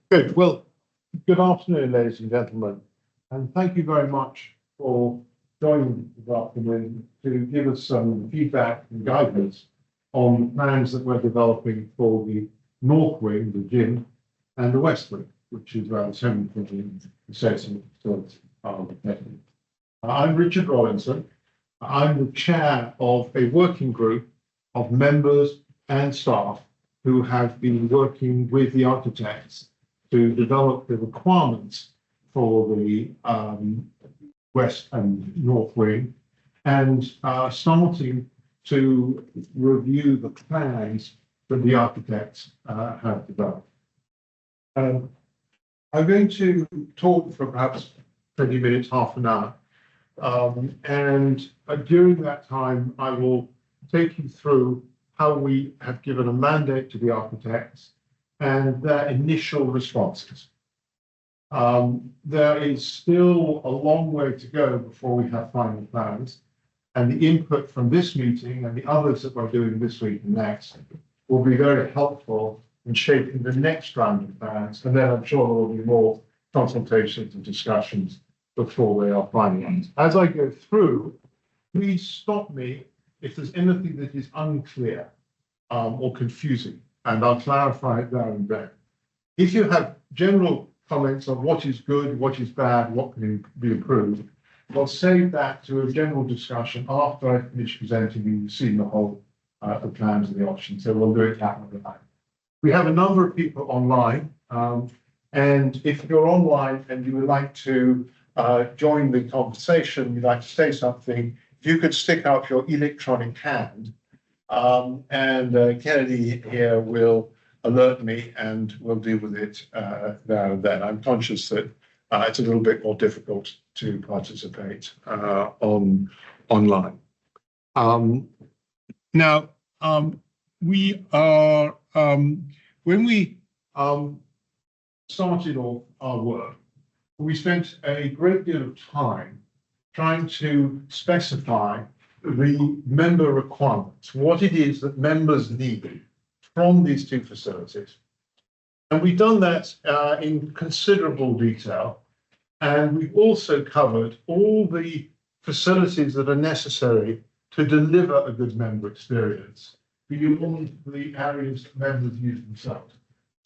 Good. Well, good afternoon, ladies and gentlemen, and thank you very much for joining this afternoon to give us some feedback and guidance on the plans that we're developing for the North Wing, the gym, and the West Wing, which is around 750 assessment facility. I'm Richard Rawlinson. I'm the chair of a working group of members and staff who have been working with the architects to develop the requirements for the West and North Wing, and starting to review the plans that the architects have developed. I'm going to talk for perhaps 20 minutes, half an hour, and during that time, I will take you through how we have given a mandate to the architects and their initial responses. There is still a long way to go before we have final plans, and the input from this meeting and the others that we're doing this week and next will be very helpful in shaping the next round of plans, and then I'm sure there will be more consultations and discussions before they are finalized. As I go through, please stop me if there's anything that is unclear or confusing, and I'll clarify it there and then. If you have general comments on what is good, what is bad, what can be improved, I'll save that to a general discussion after I finish presenting you. You've seen the whole the plans and the options, so we'll do it that way. We have a number of people online, and if you're online and you would like to join the conversation, you'd like to say something, if you could stick out your electronic hand, and Kennedy here will alert me and we'll deal with it there and then. I'm conscious that it's a little bit more difficult to participate online. Now, we are, when we started off our work, we spent a great deal of time trying to specify the member requirements, what it is that members need from these two facilities. And we've done that in considerable detail. And we've also covered all the facilities that are necessary to deliver a good member experience beyond the areas that members use themselves.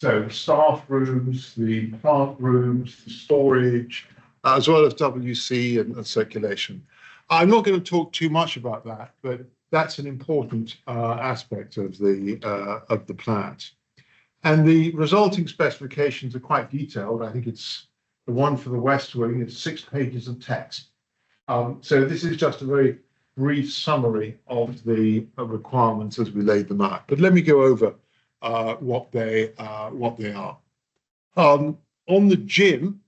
So the staff rooms, the plant rooms, the storage, as well as WC and circulation. I'm not going to talk too much about that, but that's an important aspect of the plans. And the resulting specifications are quite detailed. I think it's the one for the West Wing, it's 6 pages of text. So this is just a very brief summary of the requirements as we laid them out. But let me go over what they are. On the gym,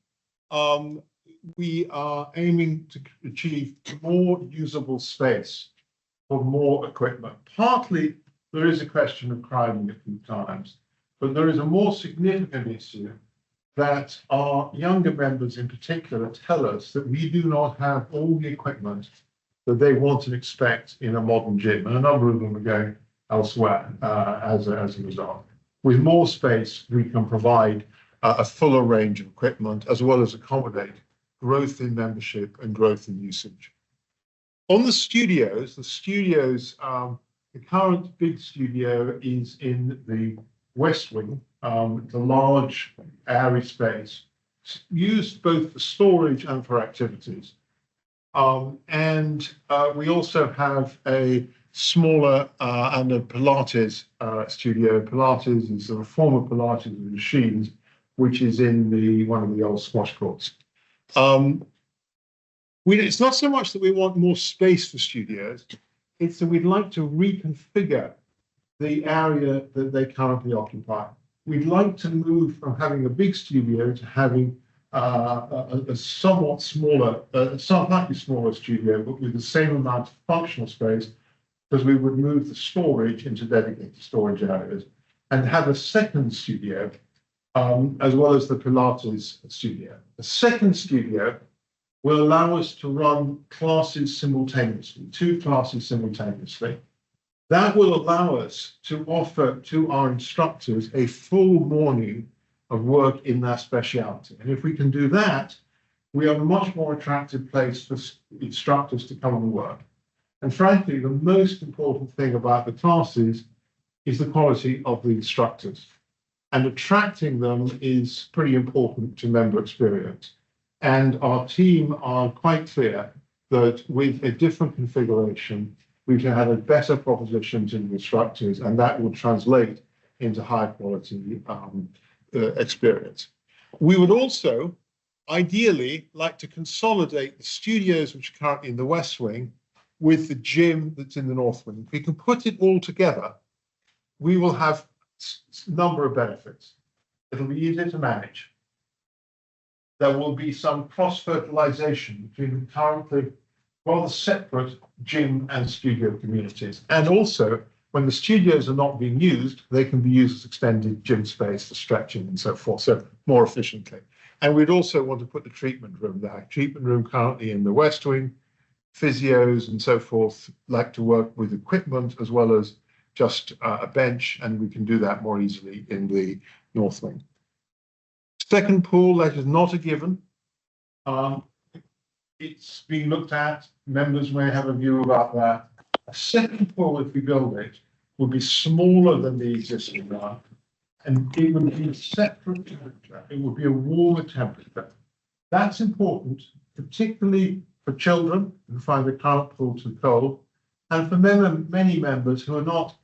we are aiming to achieve more usable space for more equipment. Partly, there is a question of crowding a few times, but there is a more significant issue that our younger members in particular tell us that we do not have all the equipment that they want and expect in a modern gym, and a number of them are going elsewhere as a result. With more space, we can provide a fuller range of equipment as well as accommodate growth in membership and growth in usage. On the studios, the current big studio is in the West Wing, the large airy space, used both for storage and for activities. And we also have a smaller and a Pilates studio. Pilates is a former Pilates machines, which is in one of the old squash courts. It's not so much that we want more space for studios, it's that we'd like to reconfigure the area that they currently occupy. We'd like to move from having a big studio to having a somewhat smaller, slightly smaller studio, but with the same amount of functional space, because we would move the storage into dedicated storage areas and have a second studio, as well as the Pilates studio. The second studio will allow us to run classes simultaneously, 2 classes simultaneously. That will allow us to offer to our instructors a full morning of work in their speciality. And if we can do that, we are a much more attractive place for instructors to come and work. And frankly, the most important thing about the classes is the quality of the instructors. And attracting them is pretty important to member experience. And our team are quite clear that with a different configuration, we can have a better proposition to the instructors, and that will translate into high quality experience. We would also ideally like to consolidate the studios which are currently in the West Wing with the gym that's in the North Wing. If we can put it all together, we will have a number of benefits. It'll be easier to manage. There will be some cross-fertilization between the currently rather separate gym and studio communities. And also, when the studios are not being used, they can be used as extended gym space for stretching and so forth, so more efficiently. And we'd also want to put the treatment room there. Treatment room currently in the West Wing, physios and so forth like to work with equipment as well as just a bench, and we can do that more easily in the North Wing. Second pool, that is not a given. It's being looked at. Members may have a view about that. A second pool, if we build it, would be smaller than the existing one, and it would be a separate temperature. It would be a warmer temperature. That's important, particularly for children who find the current pool too cold, and for many members who are not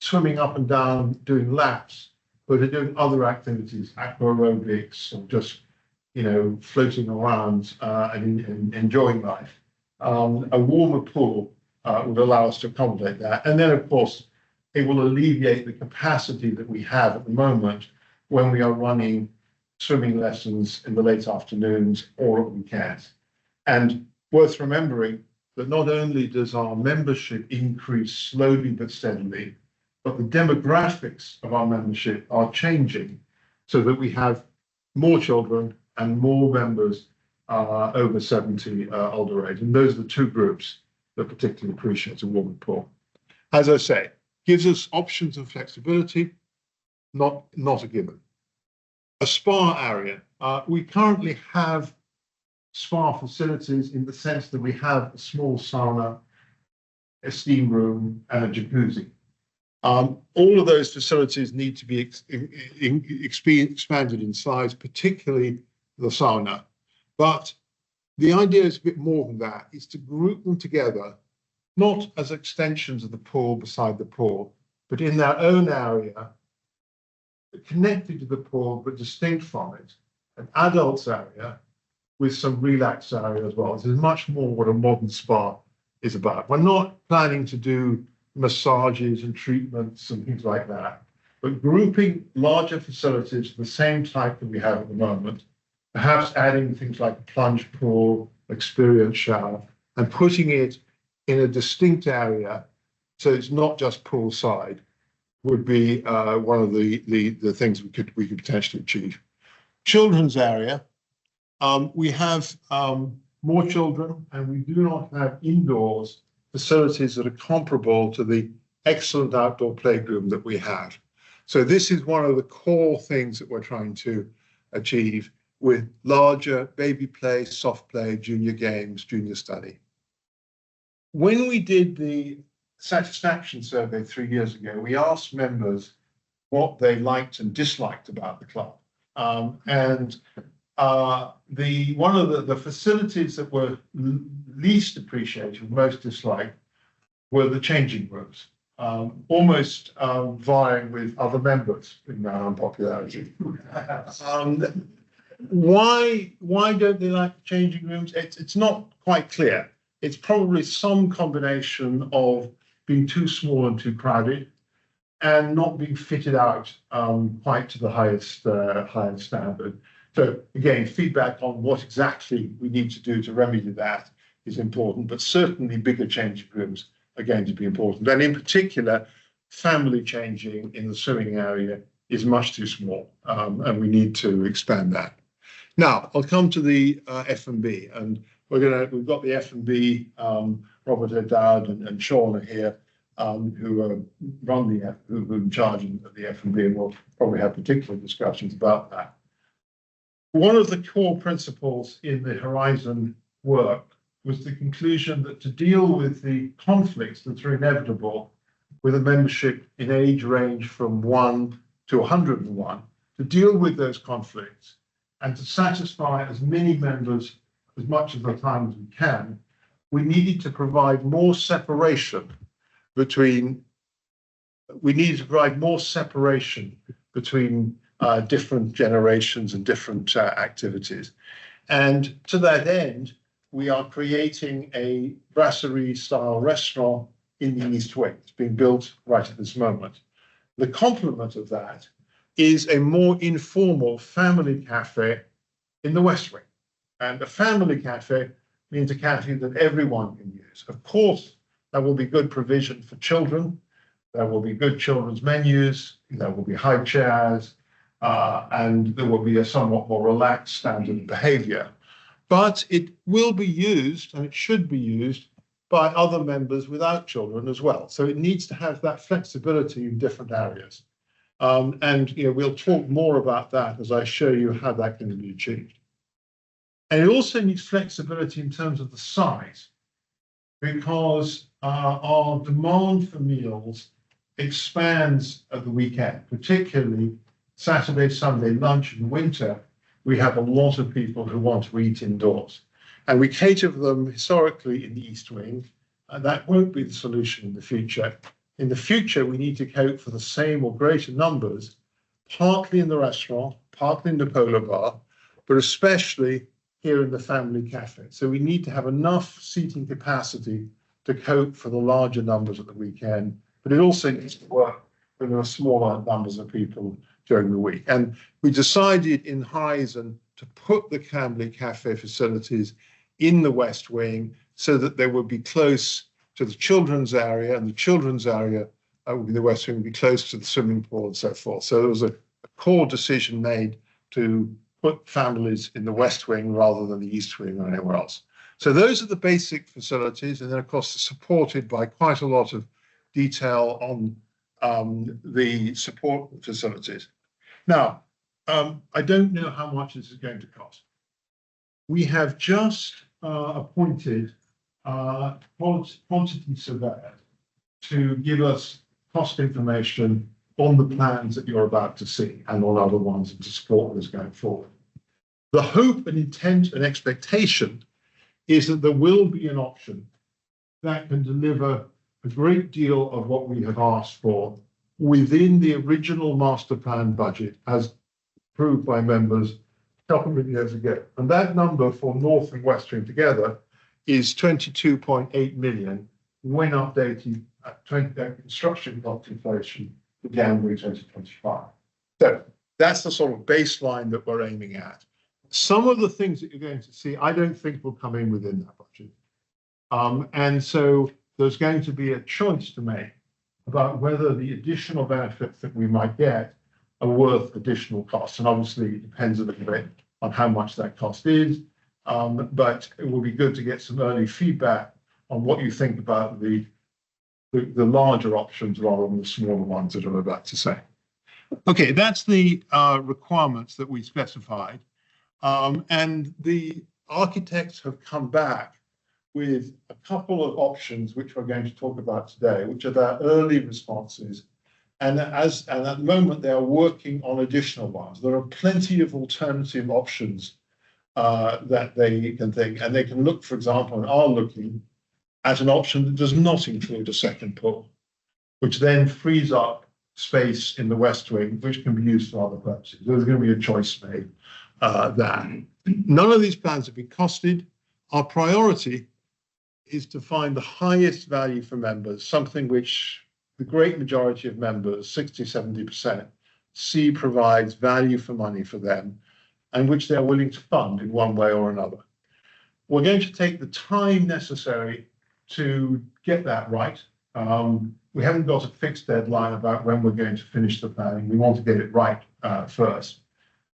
swimming up and down doing laps, but are doing other activities, aqua aerobics, or just floating around and enjoying life. A warmer pool would allow us to accommodate that. And then, of course, it will alleviate the capacity that we have at the moment when we are running swimming lessons in the late afternoons or at weekends. And worth remembering that not only does our membership increase slowly but steadily, but the demographics of our membership are changing so that we have more children and more members over 70 older age. And those are the two groups that particularly appreciate a warmer pool. As I say, gives us options and flexibility, not a given. A spa area. We currently have spa facilities in the sense that we have a small sauna, a steam room, and a jacuzzi. All of those facilities need to be expanded in size, particularly the sauna. But the idea is a bit more than that. It's to group them together, not as extensions of the pool beside the pool, but in their own area, connected to the pool, but distinct from it, an adults area with some relax area as well. This is much more what a modern spa is about. We're not planning to do massages and treatments and things like that, but grouping larger facilities of the same type that we have at the moment, perhaps adding things like a plunge pool, experience shower, and putting it in a distinct area so it's not just poolside, would be one of the things we could potentially achieve. Children's area, we have more children, and we do not have indoors facilities that are comparable to the excellent outdoor playroom that we have. So this is one of the core things that we're trying to achieve with larger baby play, soft play, junior games, junior study. When we did the satisfaction survey 3 years ago, we asked members what they liked and disliked about the club. One of the facilities that were least appreciated, most disliked, were the changing rooms, almost vying with other members in their unpopularity. Why don't they like the changing rooms? It's not quite clear. It's probably some combination of being too small and too crowded, and not being fitted out quite to the highest standard. So again, feedback on what exactly we need to do to remedy that is important, but certainly bigger changing rooms are going to be important. And in particular, family changing in the swimming area is much too small, and we need to expand that. Now, I'll come to the F&B, and we've got the F&B, Robert O'Dowd and Sean are here. who are in charge of the F&B, and will probably have particular discussions about that. One of the core principles in the Horizon work was the conclusion that to deal with the conflicts that are inevitable with a membership in age range from 1 to 101, to deal with those conflicts and to satisfy as many members as much of the time as we can, we needed to provide more separation between different generations and different activities. And to that end, we are creating a brasserie-style restaurant in the East Wing. It's being built right at this moment. The complement of that is a more informal family cafe in the West Wing. And a family cafe means a cafe that everyone can use. Of course, there will be good provision for children. There will be good children's menus. There will be high chairs. And there will be a somewhat more relaxed standard behavior. But it will be used, and it should be used, by other members without children as well. So it needs to have that flexibility in different areas. And we'll talk more about that as I show you how that can be achieved. And it also needs flexibility in terms of the size, because our demand for meals expands at the weekend, particularly Saturday, Sunday lunch in winter. We have a lot of people who want to eat indoors, and we cater for them historically in the East Wing, and that won't be the solution in the future. In the future, we need to cope for the same or greater numbers, partly in the restaurant, partly in the polo bar, but especially here in the family cafe. So we need to have enough seating capacity to cope for the larger numbers at the weekend, but it also needs to work when there are smaller numbers of people during the week. And we decided in Horizon to put the family cafe facilities in the West Wing so that they would be close to the children's area, and the children's area would be the West Wing, would be close to the swimming pool and so forth. So there was a core decision made to put families in the West Wing rather than the East Wing or anywhere else. So those are the basic facilities, and then of course supported by quite a lot of detail on the support facilities. Now, I don't know how much this is going to cost. We have just appointed quantity surveyor to give us cost information on the plans that you're about to see and on other ones, and to support us going forward. The hope and intent and expectation is that there will be an option that can deliver a great deal of what we have asked for within the original master plan budget as approved by members a couple of years ago. And that number for North and West Wing together is 22.8 million when updated at construction cost inflation for January 2025. So that's the sort of baseline that we're aiming at. Some of the things that you're going to see, I don't think will come in within that budget. And so there's going to be a choice to make about whether the additional benefits that we might get are worth additional costs. And obviously it depends a little bit on how much that cost is. But it will be good to get some early feedback on what you think about the larger options rather than the smaller ones that I'm about to say. Okay, that's the requirements that we specified. And the architects have come back with a couple of options which we're going to talk about today, which are their early responses. And at the moment, they are working on additional ones. There are plenty of alternative options that they can think, and they can look, for example, and are looking at an option that does not include a second pool, which then frees up space in the West Wing, which can be used for other purposes. There's going to be a choice made there. None of these plans have been costed. Our priority is to find the highest value for members, something which the great majority of members, 60, 70%, see provides value for money for them, and which they're willing to fund in one way or another. We're going to take the time necessary to get that right. We haven't got a fixed deadline about when we're going to finish the planning. We want to get it right first.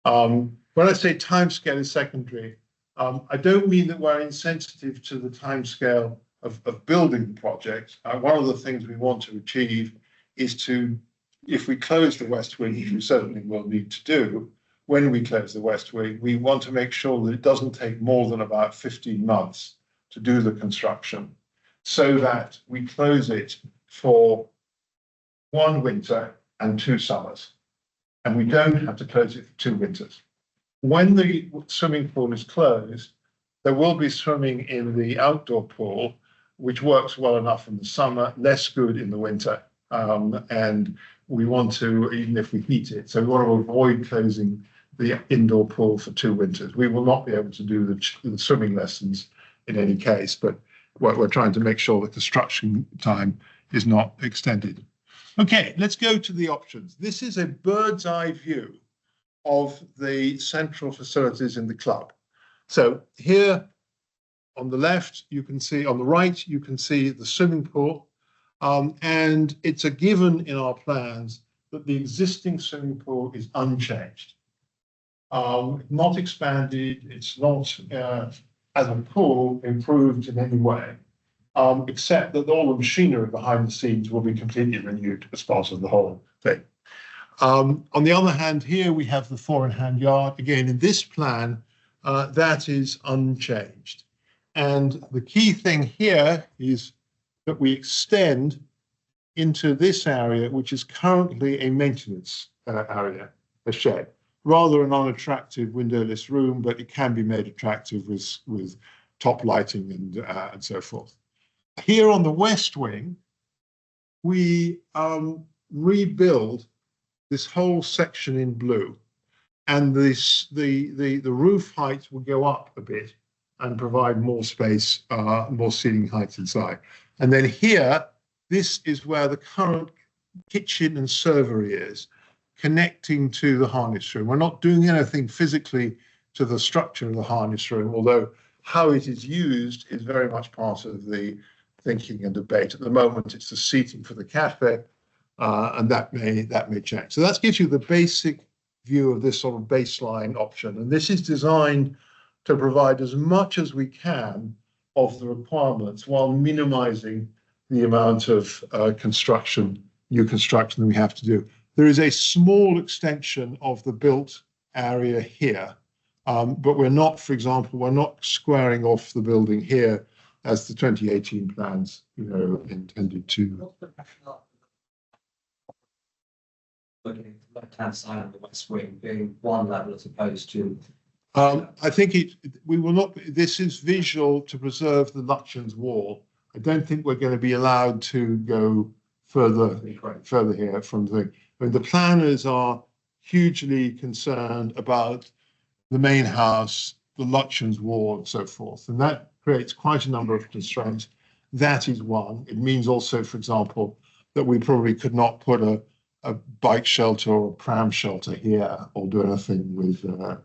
When I say timescale is secondary, I don't mean that we're insensitive to the timescale of building the project, one of the things we want to achieve is to, if we close the West Wing, which we certainly will need to do, when we close the West Wing, we want to make sure that it doesn't take more than about 15 months to do the construction, so that we close it for 1 winter and 2 summers. And we don't have to close it for 2 winters. When the swimming pool is closed, there will be swimming in the outdoor pool, which works well enough in the summer, less good in the winter. And we want to, even if we heat it, so we want to avoid closing the indoor pool for 2 winters. We will not be able to do the swimming lessons in any case, but we're trying to make sure the construction time is not extended. Okay, let's go to the options. This is a bird's eye view of the central facilities in the club. So here on the left, you can see, on the right, you can see the swimming pool. And it's a given in our plans that the existing swimming pool is unchanged. Not expanded, it's not, as a pool, improved in any way. Except that all the machinery behind the scenes will be completely renewed as part of the whole thing. On the other hand, here we have the 4-in-hand yard. Again, in this plan, that is unchanged. And the key thing here is that we extend into this area, which is currently a maintenance area, a shed. Rather an unattractive windowless room, but it can be made attractive with top lighting and so forth. Here on the West Wing, we rebuild this whole section in blue, and the roof height will go up a bit and provide more space, more ceiling height inside. And then here, this is where the current kitchen and servery is, connecting to the harness room. We're not doing anything physically to the structure of the harness room, although how it is used is very much part of the thinking and debate. At the moment, it's the seating for the cafe, and that may change. So that gives you the basic view of this sort of baseline option. And this is designed to provide as much as we can of the requirements while minimizing the amount of new construction that we have to do. There is a small extension of the built area here, but we're not, for example, we're not squaring off the building here as the 2018 plans, intended to. Looking at the left-hand side of the West Wing being one level as opposed to. I think we will not. This is visual to preserve the Lutyens wall. I don't think we're going to be allowed to go further here from the. I mean, the planners are hugely concerned about the main house, the Lutyens wall, and so forth, and that creates quite a number of constraints. That is one. It means also, for example, that we probably could not put a bike shelter or a pram shelter here or do anything with that.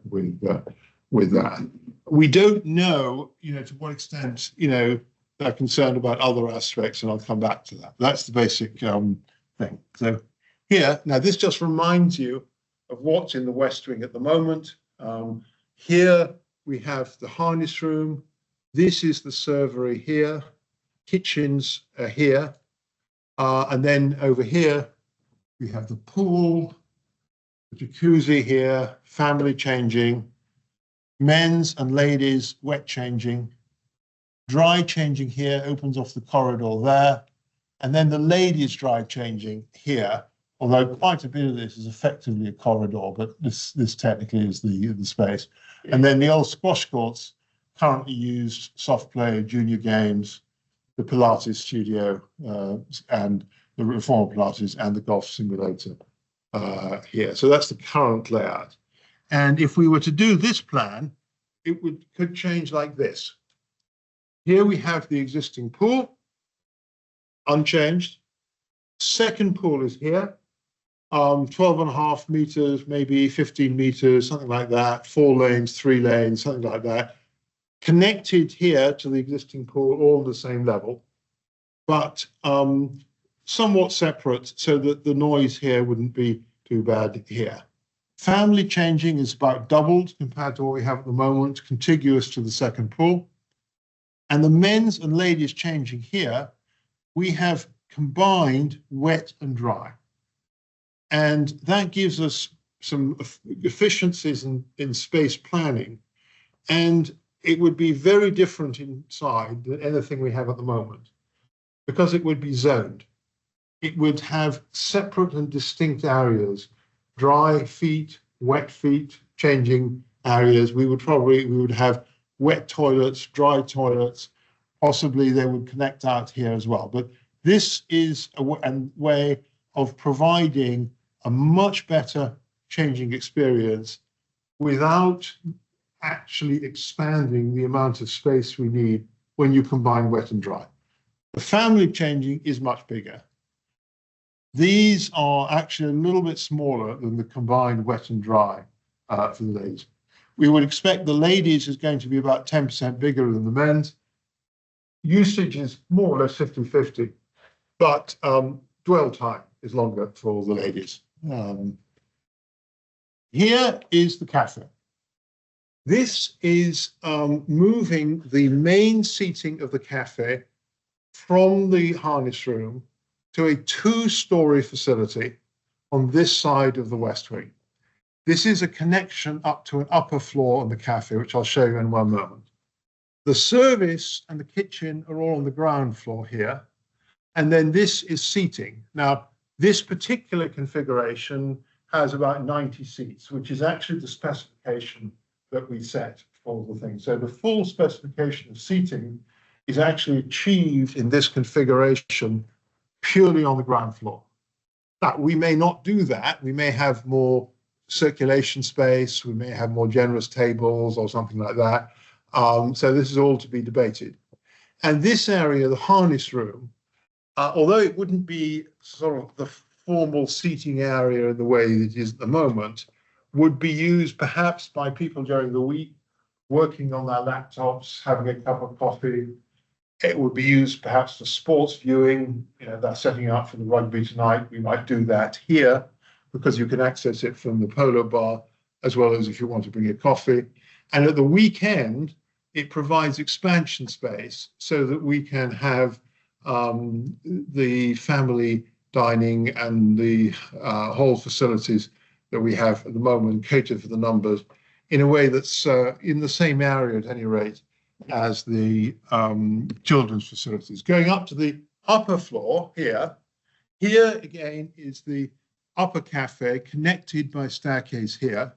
We don't know, to what extent, they're concerned about other aspects, and I'll come back to that. That's the basic thing. So here, now this just reminds you of what's in the West Wing at the moment. Here we have the harness room. This is the servery here. Kitchens are here. And then over here, we have the pool, the jacuzzi here, family changing, men's and ladies wet changing, dry changing here opens off the corridor there, and then the ladies dry changing here, although quite a bit of this is effectively a corridor, but this technically is the space. And then the old squash courts, currently used, soft play, junior games, the Pilates studio, and the Reformer Pilates and the golf simulator here. So that's the current layout. And if we were to do this plan, it could change like this. Here we have the existing pool, unchanged. Second pool is here, 12.5 meters, maybe 15 meters, something like that, 4 lanes, 3 lanes, something like that. Connected here to the existing pool, all the same level, but somewhat separate so that the noise here wouldn't be too bad here. Family changing is about doubled compared to what we have at the moment, contiguous to the second pool. And the men's and ladies changing here, we have combined wet and dry. And that gives us some efficiencies in space planning. And it would be very different inside than anything we have at the moment, because it would be zoned. It would have separate and distinct areas, dry feet, wet feet, changing areas. We would have wet toilets, dry toilets. Possibly they would connect out here as well. But this is a way of providing a much better changing experience without actually expanding the amount of space we need when you combine wet and dry. The family changing is much bigger. These are actually a little bit smaller than the combined wet and dry for the ladies. We would expect the ladies is going to be about 10% bigger than the men's. Usage is more or less 50-50, but dwell time is longer for the ladies. Here is the cafe. This is moving the main seating of the cafe from the harness room to a two-story facility on this side of the West Wing. This is a connection up to an upper floor on the cafe, which I'll show you in one moment. The service and the kitchen are all on the ground floor here. And then this is seating. Now, this particular configuration has about 90 seats, which is actually the specification that we set for the thing. So the full specification of seating is actually achieved in this configuration purely on the ground floor. Now, we may not do that. We may have more circulation space. We may have more generous tables or something like that. So this is all to be debated. And this area, the harness room, although it wouldn't be sort of the formal seating area in the way that it is at the moment, would be used perhaps by people during the week, working on their laptops, having a cup of coffee. It would be used perhaps for sports viewing. You know, they're setting up for the rugby tonight. We might do that here because you can access it from the polo bar, as well as if you want to bring a coffee. And at the weekend, it provides expansion space so that we can have the family dining and the whole facilities that we have at the moment catered for the numbers in a way that's in the same area at any rate as the children's facilities. Going up to the upper floor here again is the upper cafe connected by staircase here.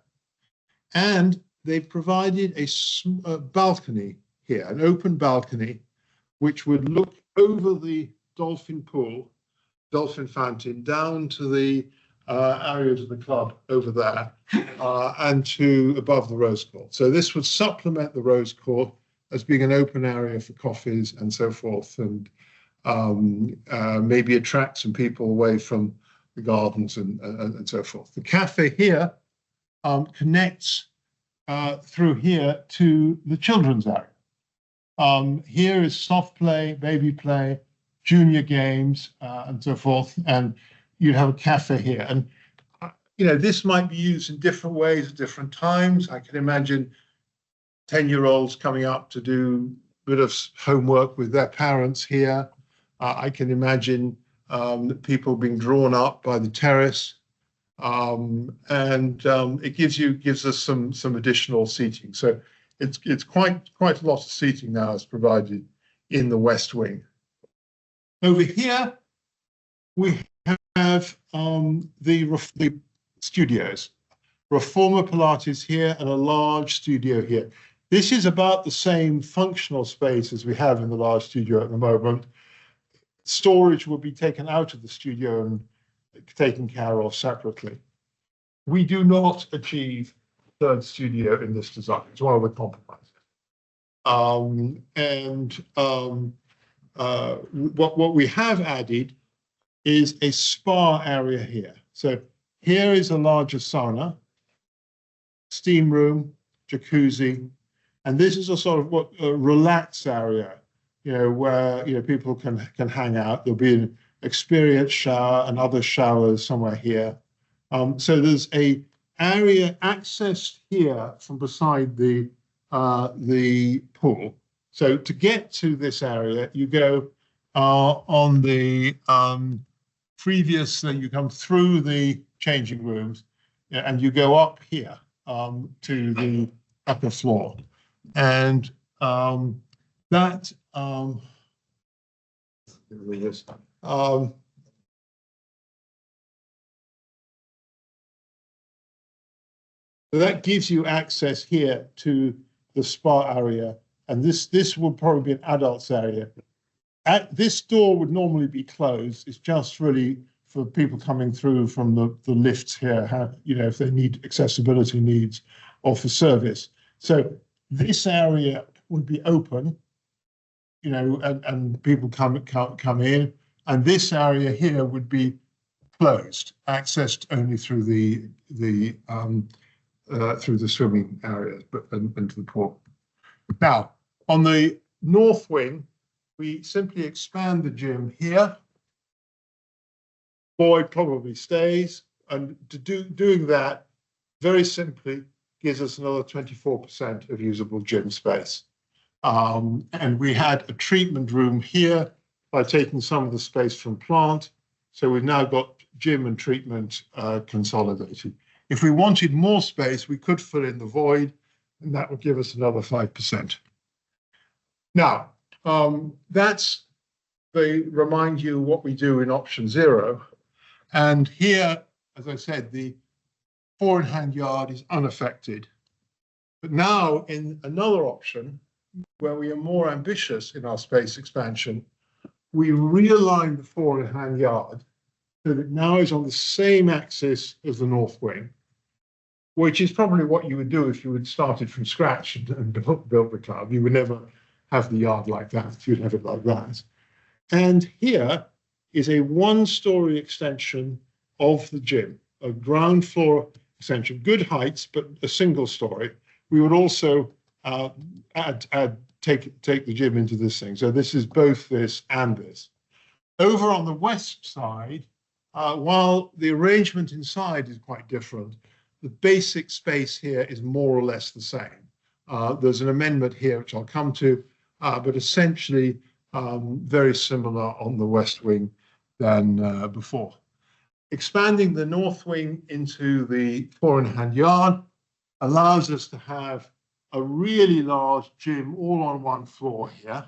And they've provided a balcony here, an open balcony, which would look over the dolphin pool, dolphin fountain, down to the areas of the club over there and to above the rose court. So this would supplement the rose court as being an open area for coffees and so forth, and maybe attract some people away from the gardens and so forth. The cafe here connects through here to the children's area. Here is soft play, baby play, junior games, and so forth. And you'd have a cafe here. And, you know, this might be used in different ways at different times. I can imagine 10-year-olds coming up to do a bit of homework with their parents here. I can imagine people being drawn up by the terrace. It gives us some additional seating. So it's quite a lot of seating now is provided in the West Wing. Over here, we have the studios. Reformer Pilates here and a large studio here. This is about the same functional space as we have in the large studio at the moment. Storage will be taken out of the studio and taken care of separately. We do not achieve third studio in this design. It's one of the compromises. What we have added is a spa area here. So here is a larger sauna, steam room, jacuzzi, and this is a sort of a relax area, you know, where people can hang out. There'll be an experience shower and other showers somewhere here. So there's a area accessed here from beside the pool, So to get to this area, you go on the previous, you come through the changing rooms and you go up here to the upper floor. And that, so that gives you access here to the spa area, and this will probably be an adults area. This door would normally be closed. It's just really for people coming through from the lifts here, you know, if they need accessibility needs or for service. So this area would be open, you know, and people come in, and this area here would be closed, accessed only through through the swimming areas, but into the pool. Now, on the north wing, we simply expand the gym here. Void probably stays, and doing that very simply gives us another 24% of usable gym space. And we had a treatment room here by taking some of the space from plant. So we've now got gym and treatment consolidated. If we wanted more space, we could fill in the void, and that would give us another 5%. Now, that's they remind you what we do in option 0. And here, as I said, the 4-in-hand yard is unaffected. But now in another option, where we are more ambitious in our space expansion, we realign the 4-in-hand yard so that it now is on the same axis as the north wing, which is probably what you would do if you had started from scratch and built the club. You would never have the yard like that. You'd have it like that. And here is a 1-story extension of the gym, a ground floor extension, good heights, but a single story. We would also take the gym into this thing. So this is both this and this. Over on the west side, while the arrangement inside is quite different, the basic space here is more or less the same. There's an amendment here, which I'll come to, but essentially very similar on the west wing than before. Expanding the north wing into the 4-in-hand yard allows us to have a really large gym all on one floor here,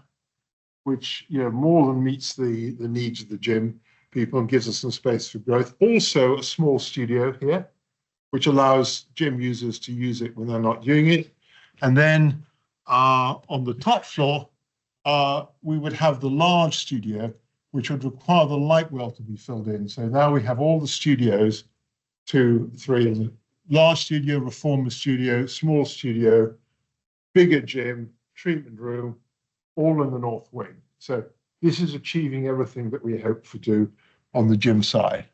which, you know, more than meets the needs of the gym people and gives us some space for growth. Also a small studio here, which allows gym users to use it when they're not doing it. And then on the top floor, we would have the large studio, which would require the light well to be filled in. So now we have all the studios, 2, 3, large studio, reformer studio, small studio, bigger gym, treatment room, all in the north wing. So this is achieving everything that we hope to do on the gym side.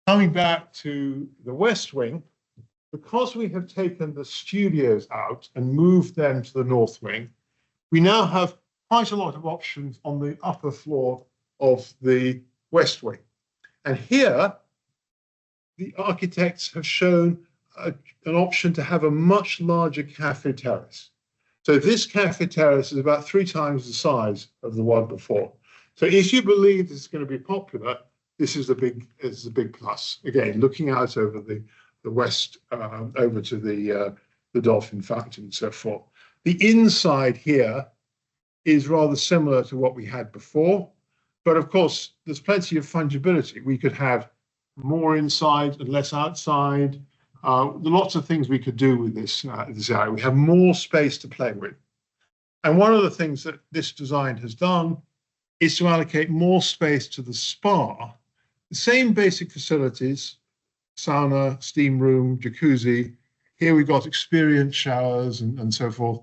Coming back to the west wing, because we have taken the studios out and moved them to the north wing, we now have quite a lot of options on the upper floor of the west wing. And here, the architects have shown an option to have a much larger cafe terrace. So this cafe terrace is about 3 times the size of the one before. So if you believe this is going to be popular, this is a big plus. Again, looking out over the west, over to the Dolphin Fountain and so forth. The inside here is rather similar to what we had before, but of course, there's plenty of fungibility. We could have more inside and less outside. Lots of things we could do with this area. We have more space to play with. And one of the things that this design has done is to allocate more space to the spa. The same basic facilities, sauna, steam room, jacuzzi. Here we've got experience showers and so forth.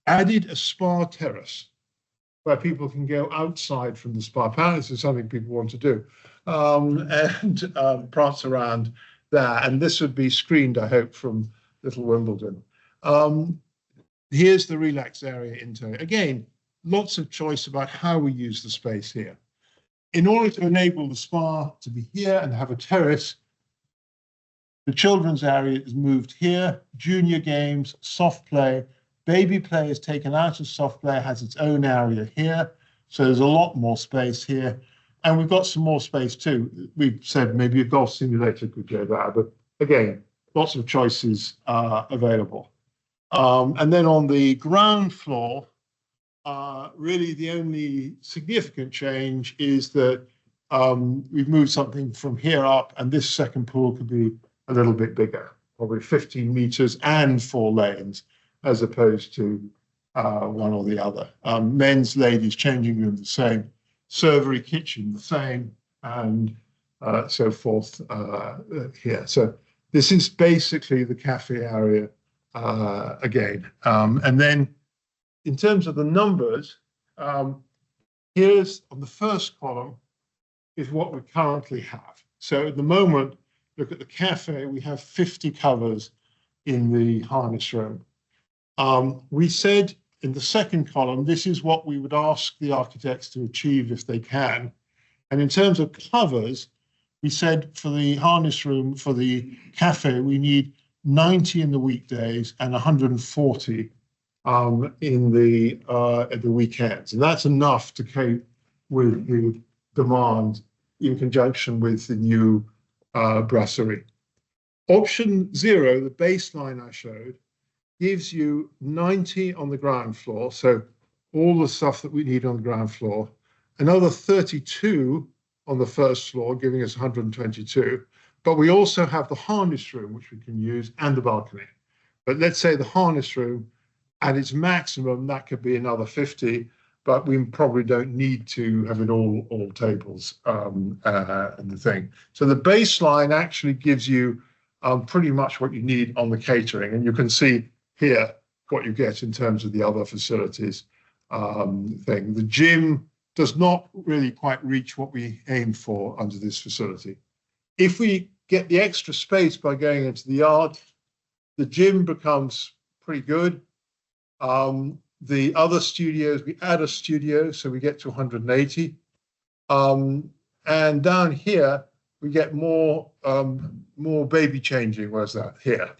Added a spa terrace where people can go outside from the spa. Apparently this is something people want to do. And prance around there. And this would be screened, I hope, from Little Wimbledon. Here's the relax area into it. Again, lots of choice about how we use the space here. In order to enable the spa to be here and have a terrace, the children's area is moved here, junior games, soft play, Baby play is taken out of soft play, has its own area here. So there's a lot more space here. And we've got some more space too. We've said maybe a golf simulator could go there, but again, lots of choices available. And then on the ground floor, really the only significant change is that we've moved something from here up, and this second pool could be a little bit bigger, probably 15 meters and 4 lanes, as opposed to one or the other. Men's, ladies, changing room the same, servery kitchen the same, and so forth here. So this is basically the cafe area again. And then in terms of the numbers, here's on the first column is what we currently have. So at the moment, look at the cafe, we have 50 covers in the harness room. We said in the second column, this is what we would ask the architects to achieve if they can. And in terms of covers, we said for the harness room, for the cafe, we need 90 in the weekdays and 140 in the weekends. And that's enough to cope with the demand in conjunction with the new brasserie. Option 0, the baseline I showed, gives you 90 on the ground floor, so all the stuff that we need on the ground floor, another 32 on the first floor, giving us 122. But we also have the harness room, which we can use, and the balcony. But let's say the harness room, at its maximum, that could be another 50, but we probably don't need to have it all tables and the thing. So the baseline actually gives you pretty much what you need on the catering, and you can see here what you get in terms of the other facilities thing. The gym does not really quite reach what we aim for under this facility. If we get the extra space by going into the yard, the gym becomes pretty good. The other studios, we add a studio, so we get to 180. And down here, we get more baby changing. Where's that? Here.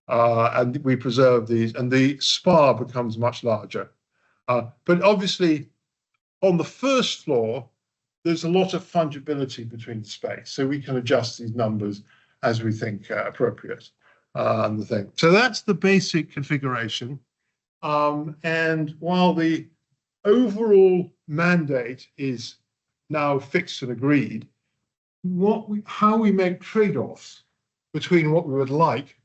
And we preserve these, and the spa becomes much larger. But obviously, on the first floor, there's a lot of fungibility between the space, so we can adjust these numbers as we think appropriate. The thing. So that's the basic configuration. And while the overall mandate is now fixed and agreed, how we make trade-offs between what we would like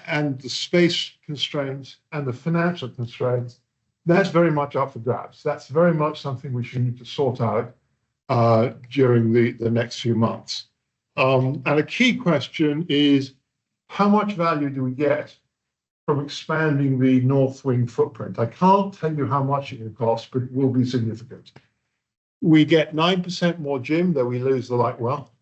and the space constraints and the financial constraints, that's very much up for grabs. That's very much something we should need to sort out during the next few months. And a key question is, how much value do we get from expanding the north wing footprint? I can't tell you how much it will cost, but it will be significant. We get 9% more gym, though we lose the light well.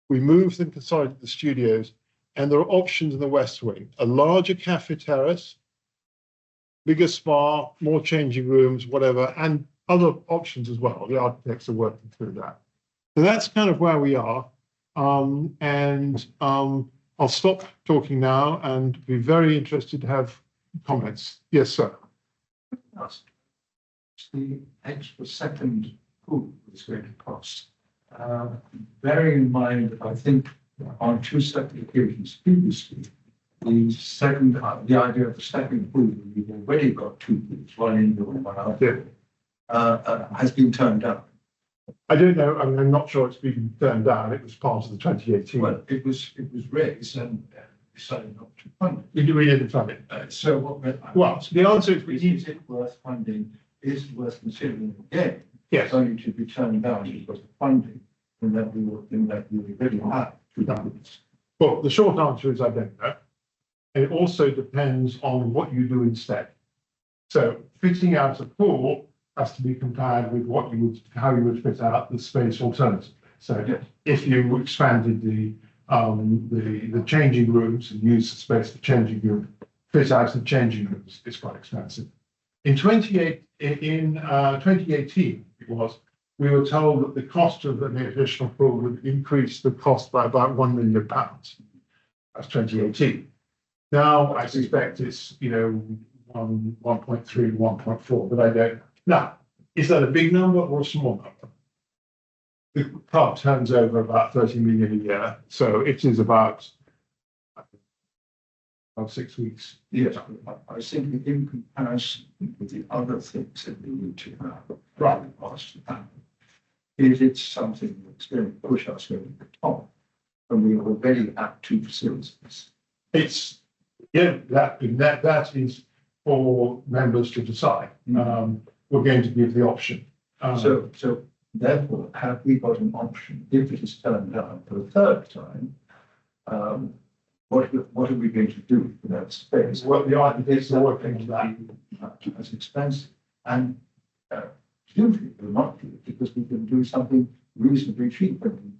We move and consolidate the studios, and there are options in the west wing: a larger cafe terrace, bigger spa, more changing rooms, whatever, and other options as well. The architects are working through that. So that's kind of where we are. I'll stop talking now and be very interested to have comments. Yes, sir. The extra second pool is going to cost. Bearing in mind that I think on 2 separate occasions previously, the idea of the second pool, you've already got 2 pools, one indoor and one outdoor, has been turned down. I don't know. I mean, I'm not sure it's been turned down. It was part of the 2018. Well, it was raised and decided not to fund We didn't fund it. So what? The answer is we need. Is it worth funding? Is it worth considering again? Yes. Only to be turned down because of funding, and that we really have to do. Well, the short answer is I don't know. And it also depends on what you do instead. So fitting out a pool has to be compared with how you would fit out the space alternative. So Yes. if you expanded the changing rooms and used the space for changing room, fit out the changing rooms, it's quite expensive. In 2018, we were told that the cost of the additional pool would increase the cost by about £1 million. That's 2018. Now I suspect it's on 1.3 and 1.4, but I don't. Now, is that a big number or a small number? The park turns over about 30 million a year, so it is about 6 weeks. Yes, I think in comparison with the other things that we need to have. Right. Is it something that's going to push us over the top? And we already have two facilities. It's, yeah, that is for members to decide. We're going to give the option. So therefore, have we got an option if it is turned down for the third time? What are we going to do with that space? Well, the architects are working on that. As expensive and usually we're not do it because we can do something reasonably cheap and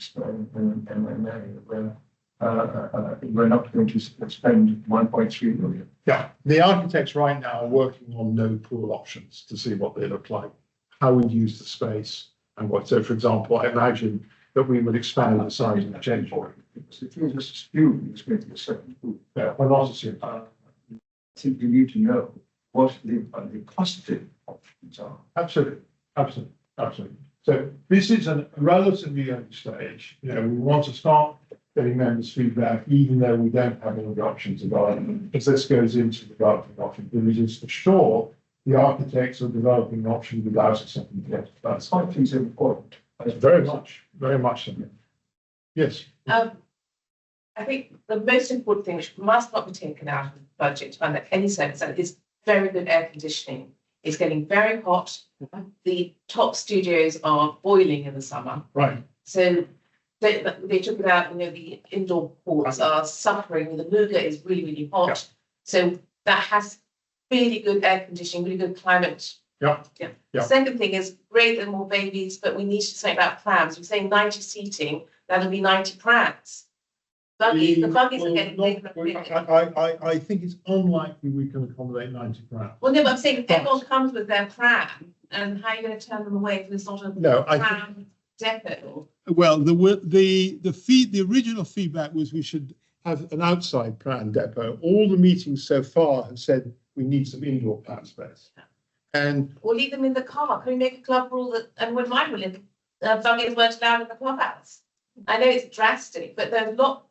we're not going to spend 1.3 million. Yeah, the architects right now are working on no pool options to see what they look like, how we use the space and what. So, for example, I imagine that we would expand the size of the change board. Because if you just assume it's going to be a second pool, Yeah, we're not assuming. I think you need to know what the costing options are. Absolutely. So this is a relatively early stage. You know, we want to start getting members' feedback, even though we don't have all the options available, because this goes into developing option. It is for sure the architects are developing an option without a second guest. That's Something's important. very much so. Yes. I think the most important thing, which must not be taken out of the budget under any circumstance, is very good air conditioning. It's getting very hot. The top studios are boiling in the summer. Right. So they took it out, you know, the indoor ports are suffering. The Muga is really, really hot. Yeah. So that has really good air conditioning, really good climate. Yeah. Yeah. Yeah. The second thing is great and more babies, but we need to say about prams. We're saying 90 seating, that'll be 90 prams. The buggies are getting bigger and bigger. I think it's unlikely we can accommodate 90 prams. Well, no, but I'm saying everyone comes with their pram, and how are you going to turn them away if there's not a pram depot? Well, the original feedback was we should have an outside pram depot. All the meetings so far have said we need some indoor pram space. And or leave them in the car. Can we make a club rule that, and when mine were in, buggies weren't allowed in the clubhouse? I know it's drastic, but there's lot.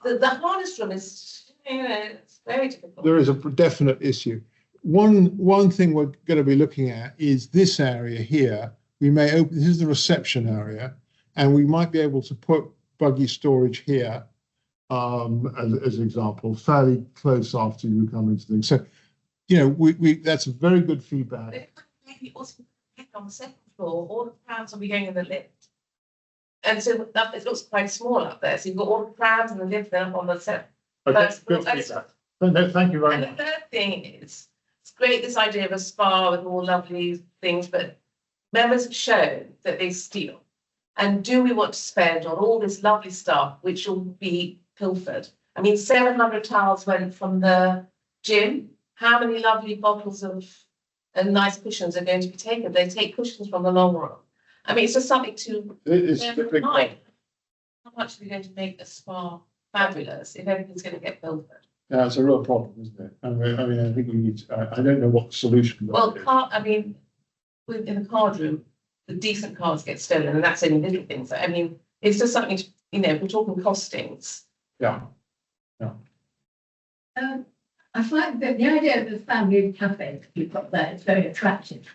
The harness room is, you know, it's very difficult. there is a definite issue. One thing we're going to be looking at is this area here. We may open. This is the reception area, and we might be able to put buggy storage here, as an example, fairly close after you come into things. So, you know, we that's a very good feedback. Maybe also on the second floor, all the prams will be going in the lift. And so that, it looks quite small up there. So you've got all the prams and the lift then up on the set. Okay, good feedback. No, thank you very And much. the third thing is, it's great this idea of a spa with all lovely things, but members have shown that they steal. And do we want to spend on all this lovely stuff which will be pilfered? I mean, 700 towels went from the gym. How many lovely bottles of and nice cushions are going to be taken? They take cushions from the long room. I mean, it's just something to bear in mind. How much are we going to make a spa fabulous if everything's going to get pilfered? Yeah, it's a real problem, isn't it? I mean, I think we need. I don't know what the solution. Well, in the card room, the decent cards get stolen, and that's only little things. I mean, it's just something to, you know, if we're talking costings. Yeah. I find that the idea of the family cafe that you've got there is very attractive.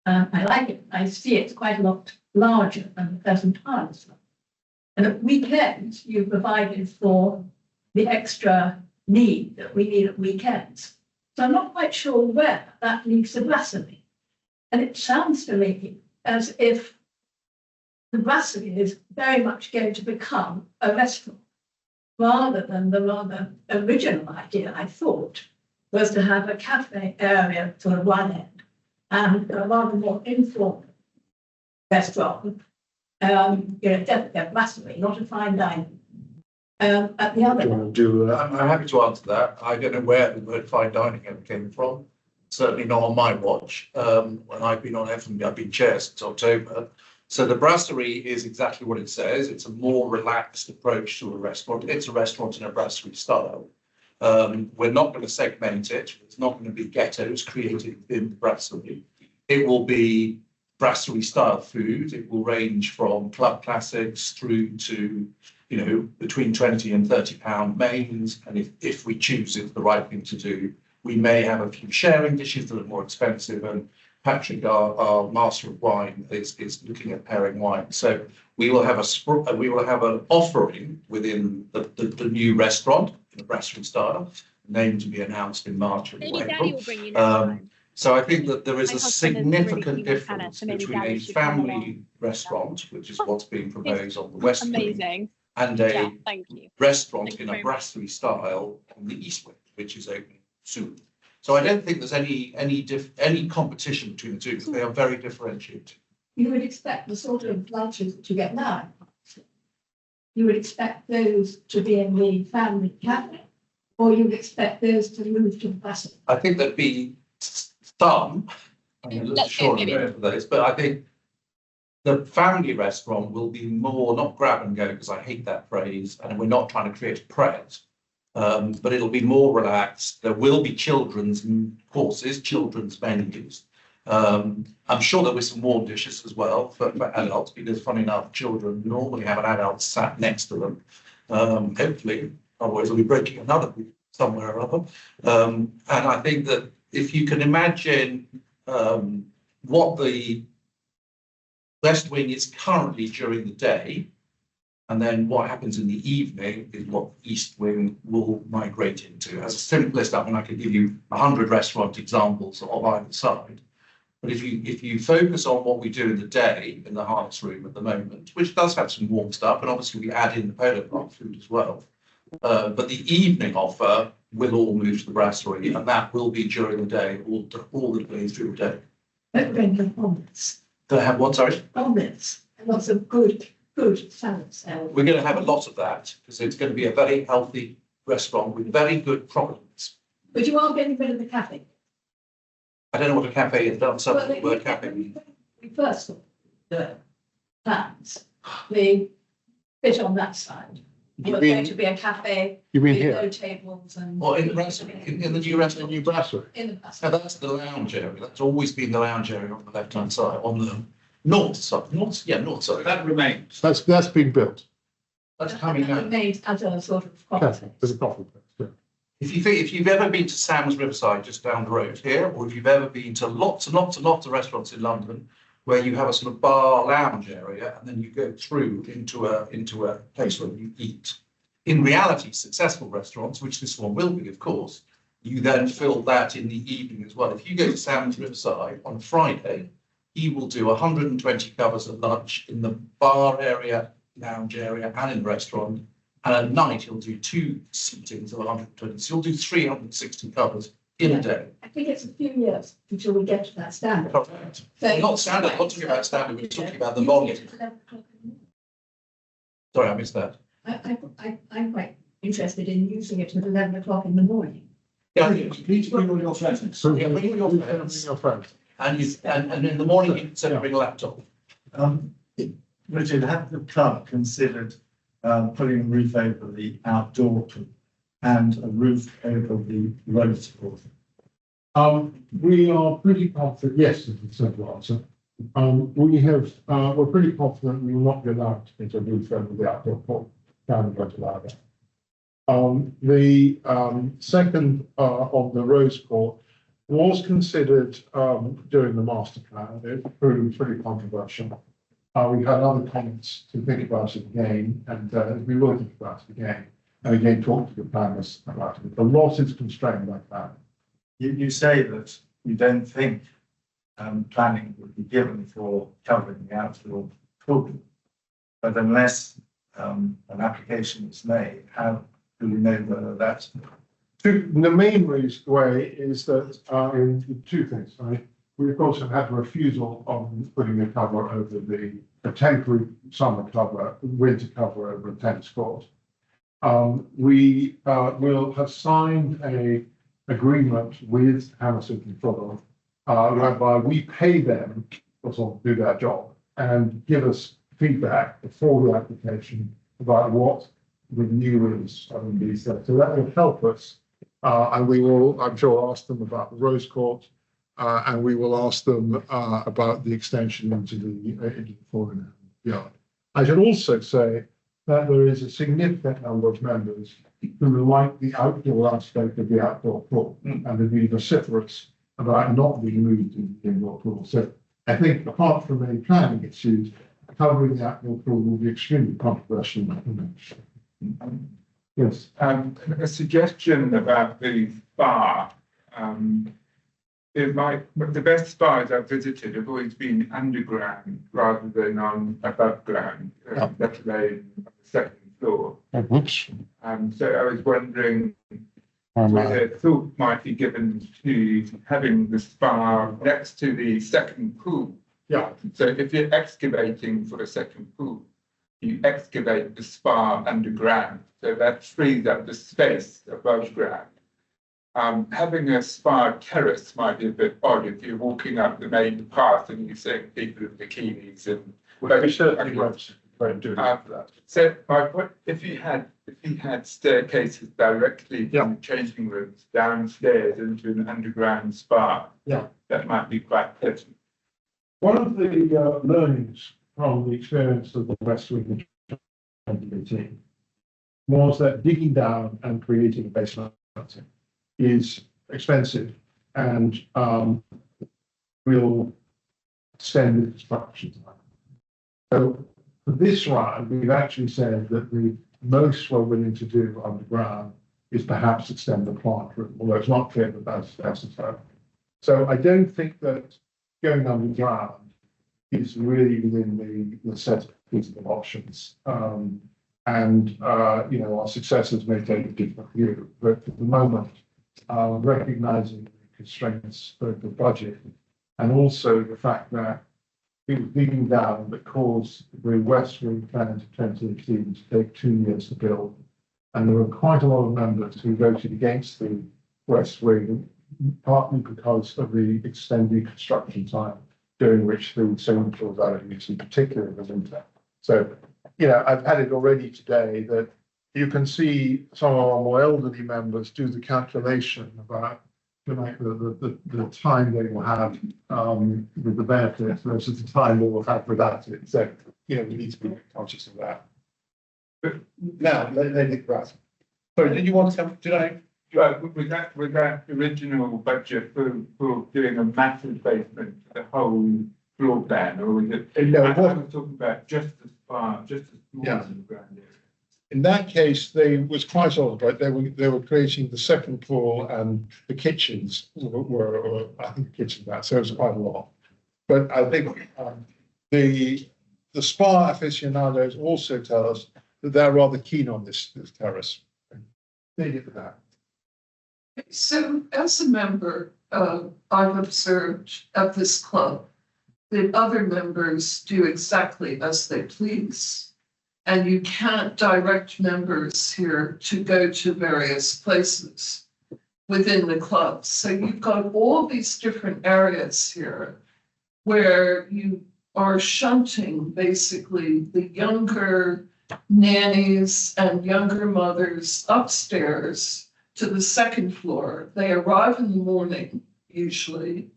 I like it. I see it's quite a lot larger than the Pleasant Isles. And at weekends, you provided for the extra need that we need at weekends. So I'm not quite sure where that leaves the brasserie. And it sounds to me as if the brasserie is very much going to become a restaurant, rather than the rather original idea, I thought, was to have a cafe area to one end and a rather more informal restaurant, definitely a brasserie, not a fine dining, at the other end. I'm happy to answer that. I don't know where the word fine dining ever came from. Certainly not on my watch. When I've been on F&B, I've been chair since October. So the brasserie is exactly what it says. It's a more relaxed approach to a restaurant. It's a restaurant in a brasserie style. We're not going to segment it. It's not going to be ghettos created within the brasserie. It will be brasserie style food. It will range from club classics through to, you know, between 20 and 30 pound mains. And if we choose it's the right thing to do, we may have a few sharing dishes that are more expensive. And Patrick, our master of wine, is looking at pairing wine. So we will have an offering within the new restaurant in a brasserie style, name to be announced in March or Maybe Daddy April. will bring you next time. So I think that there is My a husband is really significant keen on tennis, difference so maybe between Daddy a should come family along. restaurant, which is what's being proposed on the west wing, Amazing. and Yeah, a thank you. restaurant Thank you in a very much. brasserie style on the east wing, which is opening soon. So I don't think there's any competition between the two, because they are very differentiated. You would expect the sort of lunches that you get now. You would expect those to be in the family cabinet, or you would expect those to move to the basket. I think there'd be some, I'm a little Let's say sure maybe. of those, but I think the family restaurant will be more, not grab and go, because I hate that phrase, and we're not trying to create a pret. But it'll be more relaxed. There will be children's courses, children's menus. I'm sure there'll be some warm dishes as well for adults, because funny enough, children normally have an adult sat next to them. Hopefully, otherwise we'll be breaking another somewhere or other. And I think that if you can imagine what the West Wing is currently during the day, and then what happens in the evening is what East Wing will migrate into. As a simplest, I mean, I could give you 100 restaurant examples of either side. But if you focus on what we do in the day in the harness room at the moment, which does have some warm stuff, and obviously we add in the polo club food as well. But the evening offer will all move to the brasserie, and that will be during the day, all the days through the day. Don't bring them omelets. Do I have what, sorry? Omelets, and lots of good salads. We're going to have a lot of that, because it's going to be a very healthy restaurant with very good properties. But you are getting rid of the cafe. I don't know what a cafe is, but some Well, the word cafe means. We first saw the plans, the bit on that side. You Was going mean, to be a cafe you mean with here, no tables and. Or in the restaurant, in the new the restaurant. new brasserie? In the Now, basket. that's the lounge area. That's always been the lounge area on the left-hand side, on the north side, north side. That remains. That's been built. That's coming And out. made as a sort of Okay, coffee. there's a coffee place. Yeah. If you've ever been to Sam's Riverside, just down the road here, or if you've ever been to lots and lots and lots of restaurants in London, where you have a sort of bar lounge area, and then you go through into a place where you eat. In reality, successful restaurants, which this one will be, of course, you then fill that in the evening as well. If you go to Sam's Riverside on Friday, he will do 120 covers at lunch in the bar area, lounge area, and in the restaurant. And at night, he'll do 2 seatings of 120. So he'll do 360 covers in a day. I think it's a few years until we get to that standard. Correct. So- Not standard, I'm not talking about standard, we're talking about the volume. Sorry, I missed that. I'm quite interested in using it at 11 o'clock in the morning. Yeah, Please bring all your friends. So Yeah, bring your bring friends. your friends. and in the morning, you can certainly bring a laptop. Richard, have the club considered putting a roof over the outdoor pool and a roof over the road pool? We are pretty confident, yes, is the simple answer. We're pretty confident we will not get out into roof over the outdoor pool. Can go to that. The second of the rose court was considered during the master plan. It proved pretty controversial. We've had other comments to think about it again, and we will think about it again. And again, talk to the planners about it. The lot is constrained by plan. You say that you don't think planning would be given for covering the outdoor pool. But unless an application is made, how do we know whether that's? The main way is that in 2 things. We of course have had a refusal of putting a cover over a temporary summer cover, winter cover over a tennis court. We will have signed a agreement with Hammersmith and Fulham, whereby we pay them to do their job and give us feedback before the application about what the new is on these. So that will help us And we will, I'm sure, ask them about the Rose Court, and we will ask them about the extension into the foreign yard. I should also say that there is a significant number of members who like the outdoor aspect of the outdoor pool and have been vociferous about not being moved into the indoor pool. So I think apart from any planning issues, covering the outdoor pool will be extremely controversial. Yes. A suggestion about the spa. The best spas I've visited have always been underground rather than on above ground, let alone on the second floor. So I was wondering whether thought might be given to having the spa next to the second pool. Yeah. So if you're excavating for a second pool, you excavate the spa underground. So that frees up the space above ground. Having a spa terrace might be a bit odd if you're walking up the main path and you're seeing people in bikinis and. We certainly won't do that. So if you had staircases directly from the changing rooms downstairs into an underground spa, that might be quite pleasant. One of the learnings from the experience of the West Wing in 2018 was that digging down and creating a basement is expensive and will extend the construction time. So for this round, we've actually said that the most we're willing to do underground is perhaps extend the plant room, although it's not clear that that's necessary. So I don't think that going underground is really within the set of feasible options. Our successors may take a different view, but for the moment, recognizing the constraints of the budget and also the fact that it was digging down that caused the West Wing plan of 2018 to take 2 years to build. And there were quite a lot of members who voted against the West Wing, partly because of the extended construction time during which the swimming pools are in use, in particular in the winter. So, I've had it already today that you can see some of our more elderly members do the calculation about the time they will have with the benefit versus the time they will have without it. So, we need to be conscious of that. But now, let it grasp. Sorry, did you want to? Did I? With that original budget for doing a massive basement for the whole floor plan, or was it? No, I was talking about just the spa, just the floors in the ground area. In that case, they was quite old, right? They were creating the second floor and the kitchens were I think the kitchen that, so it was quite a lot. But I think the spa aficionados also tell us that they're rather keen on this terrace. They did that. So as a member, I've observed at this club that other members do exactly as they please. And you can't direct members here to go to various places within the club. So you've got all these different areas here where you are shunting basically the younger nannies and younger mothers upstairs to the second floor. They arrive in the morning, usually,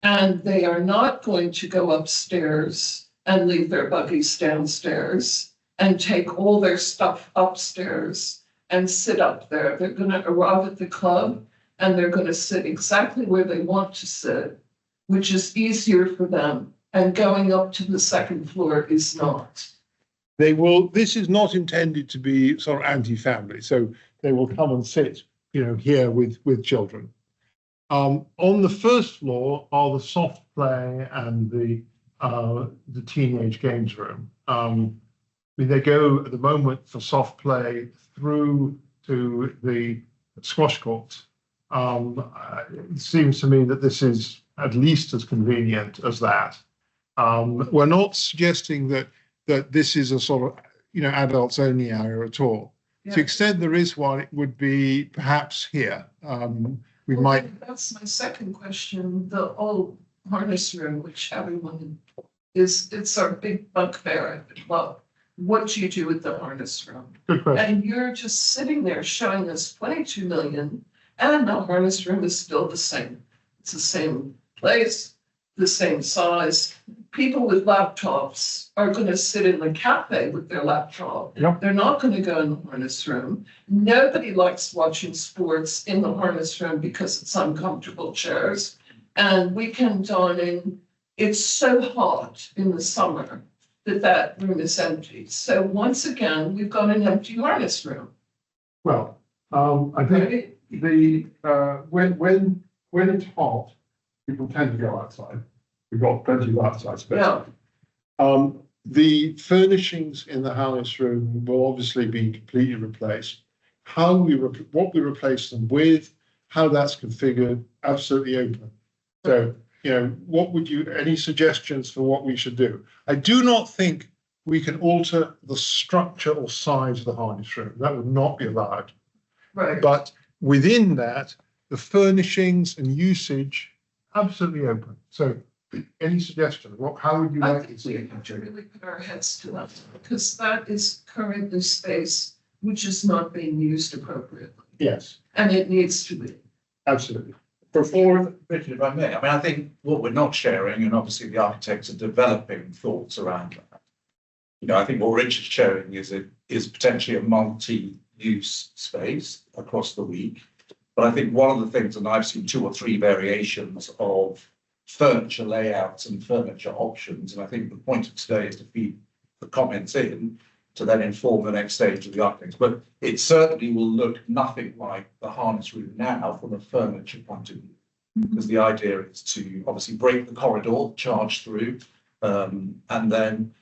and they are not going to go upstairs and leave their buggies downstairs and take all their stuff upstairs and sit up there. They're going to arrive at the club and they're going to sit exactly where they want to sit, which is easier for them. And going up to the second floor is not. They will, this is not intended to be sort of anti-family, so they will come and sit, here with children. On the first floor are the soft play and the teenage games room. They go at the moment for soft play through to the squash courts. It seems to me that this is at least as convenient as that. We're not suggesting that this is a sort of, adults only area at all. Yeah. To the extent there is one, it would be perhaps here. That's my second question. The old harness room, which everyone it's our big bugbear at the club. What do you do with the harness room? Good question. And you're just sitting there showing us 22 million, And the harness room is still the same. It's the same place, the same size. People with laptops are going to sit in the cafe with their laptop. Yep. They're not going to go in the harness room. Nobody likes watching sports in the harness room because it's uncomfortable chairs. And weekend dining, it's so hot in the summer that room is empty. So once again, we've got an empty harness room. Well, I think when it's hot, people tend to go outside. We've got plenty of outside space. Yeah. The furnishings in the harness room will obviously be completely replaced. What we replace them with, how that's configured, absolutely open. So, any suggestions for what we should do? I do not think we can alter the structure or size of the harness room. That would not be allowed. Right. But within that, the furnishings and usage, absolutely open. So any suggestion? How would you I like think to see we it? have to really put our heads to that, because that is currently space which is not being used appropriately, Yes, and it needs to be. absolutely. Before, Richard, if I may, I think what we're not sharing, and obviously the architects are developing thoughts around that. I think what Richard's sharing is potentially a multi-use space across the week. But I think one of the things, and I've seen 2 or 3 variations of furniture layouts and furniture options, and I think the point of today is to feed the comments in to then inform the next stage of the architects. But it certainly will look nothing like the harness room now from a furniture point of view. Because the idea is to obviously break the corridor, charge through, and then,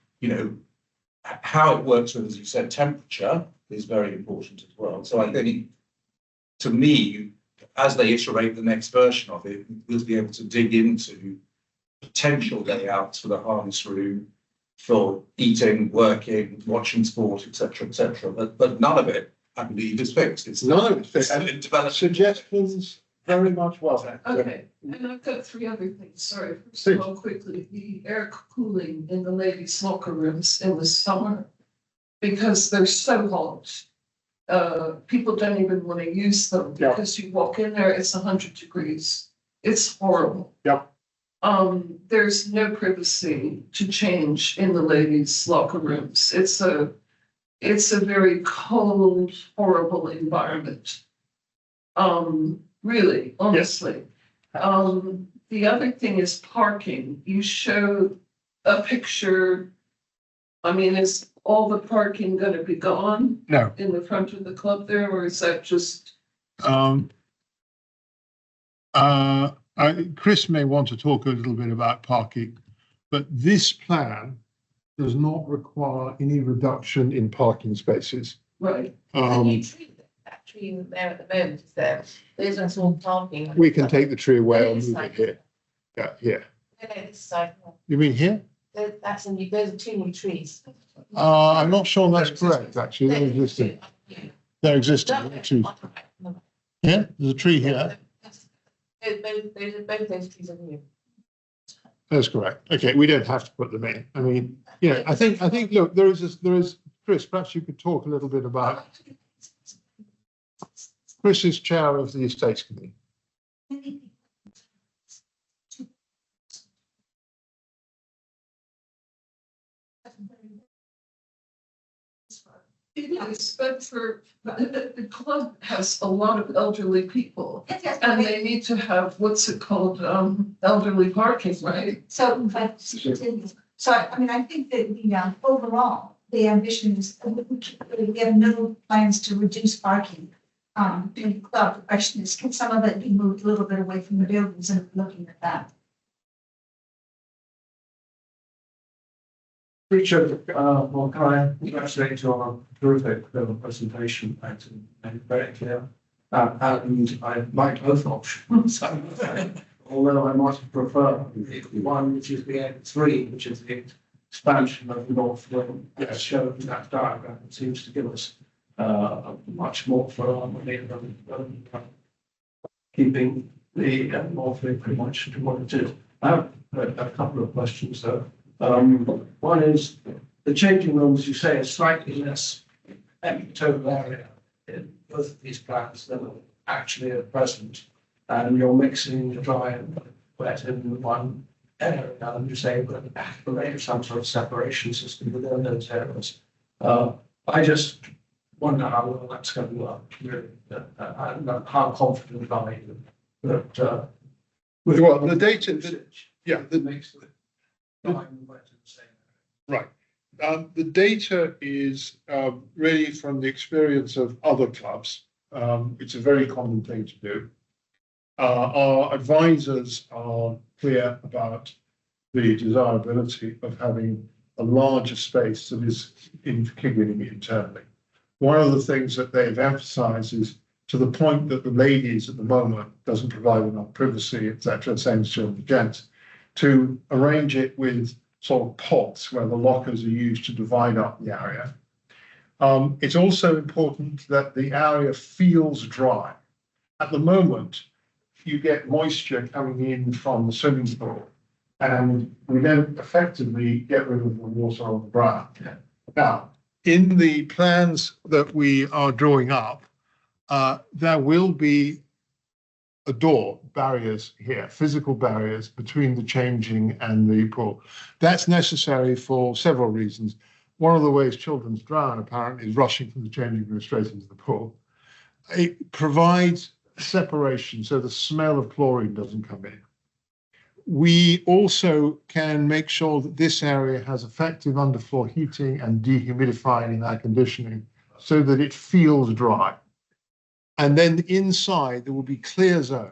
how it works with, as you said, temperature is very important as well. So I think, to me, as they iterate the next version of it, we'll be able to dig into potential layouts for the harness room, for eating, working, watching sport, etc., but none of it, I believe, is fixed. It's None of it fixed. still in development. Suggestions, very much welcome. Okay, and I've got 3 other things, sorry, first Please. of all, quickly, the air cooling in the ladies' locker rooms in the summer, because they're so hot. People don't even want to use them, Yeah. because you walk in there, it's 100 degrees. It's horrible. Yep. There's no privacy to change in the ladies' locker rooms. It's a very cold, horrible environment. Really, honestly. The other thing is parking. You showed a picture. Is all the parking going to be gone No. in the front of the club there, or is that just? Chris may want to talk a little bit about parking, but this plan does not require any reduction in parking spaces. Right. The new tree, that tree there at the moment is there. There's a small parking. We can take the tree away or This move side. it here. Yeah, here. No, this side. You mean here? That's a new, those are 2 new trees. I'm not sure that's correct, actually. They're existing. They're existing. No, They're trees. no. Here, there's a tree here. Both those trees are new. That's correct. Okay, we don't have to put them in. I think, look, there is, Chris, perhaps you could talk a little bit about, Chris is chair of the Estates Committee. It is, but the club has a lot of elderly people, and they need to have, what's it called, elderly parking, right? So, I think that overall, the ambition is, we have no plans to reduce parking. In the club, the question is, can some of it be moved a little bit away from the buildings, and looking at that? Richard, can I congratulate you on a terrific presentation and very clear. And I like both options. Although I might prefer the one which is the N3, which is the expansion of the North Wing, as shown in that diagram. It seems to give us much more for our money than keeping the North Wing pretty much to what it is. I have a couple of questions though. One is the changing rooms, you say, are slightly less total area in both of these plans than actually at present. And you're mixing the dry and wet in one area, and you're saying that there is some sort of separation system within those areas. I just wonder how well that's going to work, really, and how confident are you that Well, the data, makes the dry and wet in the same area. right. The data is really from the experience of other clubs. It's a very common thing to do. Our advisors are clear about the desirability of having a larger space that is configuring internally. One of the things that they've emphasized is to the point that the ladies at the moment doesn't provide enough privacy, etc., same as the gents, to arrange it with sort of pods where the lockers are used to divide up the area. It's also important that the area feels dry. At the moment, you get moisture coming in from the swimming pool, and we don't effectively get rid of the water on the ground. Now, in the plans that we are drawing up, there will be a door, barriers here, physical barriers between the changing and the pool. That's necessary for several reasons. One of the ways children drown, apparently, is rushing from the changing room straight into the pool. It provides separation so the smell of chlorine doesn't come in. We also can make sure that this area has effective underfloor heating and dehumidifying and air conditioning so that it feels dry. And then inside there will be clear zones.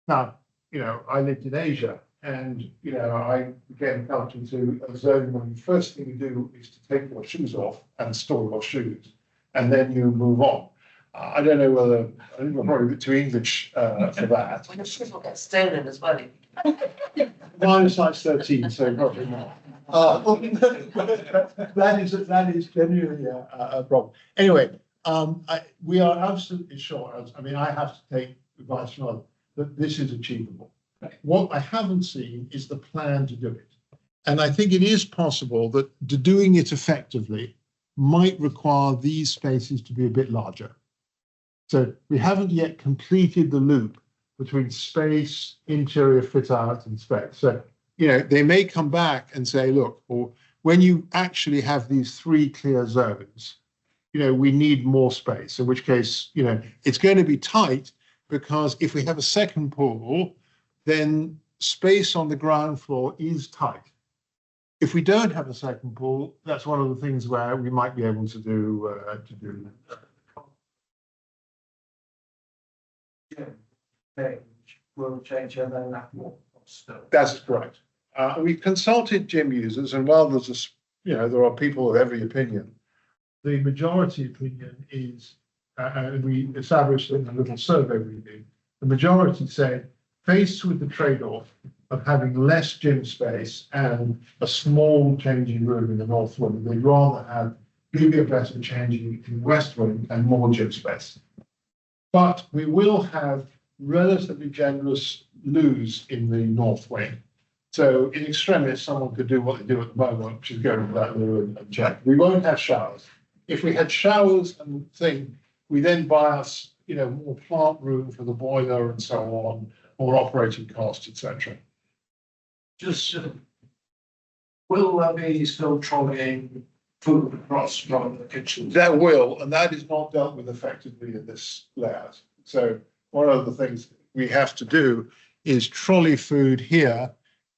Now, you know, I lived in Asia, and you know, I became accustomed to a zone where the first thing you do is to take your shoes off and store your shoes, and then you move on. I don't know whether, I think we're probably a bit too English for that. When your shoes will get stolen as well. Mine is size 13, so probably not. That is genuinely a problem. Anyway, we are absolutely sure, I mean, I have to take advice from others, that this is achievable. What I haven't seen is the plan to do it. And I think it is possible that doing it effectively might require these spaces to be a bit larger. So we haven't yet completed the loop between space, interior fit out and space. So, you know, they may come back and say, look, or when you actually have these three clear zones, you know, we need more space, in which case, you know, it's going to be tight because if we have a second pool, then space on the ground floor is tight. If we don't have a second pool, that's one of the things where we might be able to do Will change and then that will still. That's correct. We've consulted gym users, and while there's a, you know, there are people of every opinion, the majority opinion is, and we established in a little survey we did, the majority said, faced with the trade-off of having less gym space and a small changing room in the north wing, they'd rather have bigger, better changing in west wing and more gym space. But we will have relatively generous loos in the north wing. So in extremis, someone could do what they do at the moment, which is go to that loo and check. We won't have showers. If we had showers and thing, we then buy us, you know, more plant room for the boiler and so on, more operating costs, etc. Just will there be still trolleying food across from the kitchen? That will, and that is not dealt with effectively in this layout. So one of the things we have to do is trolley food here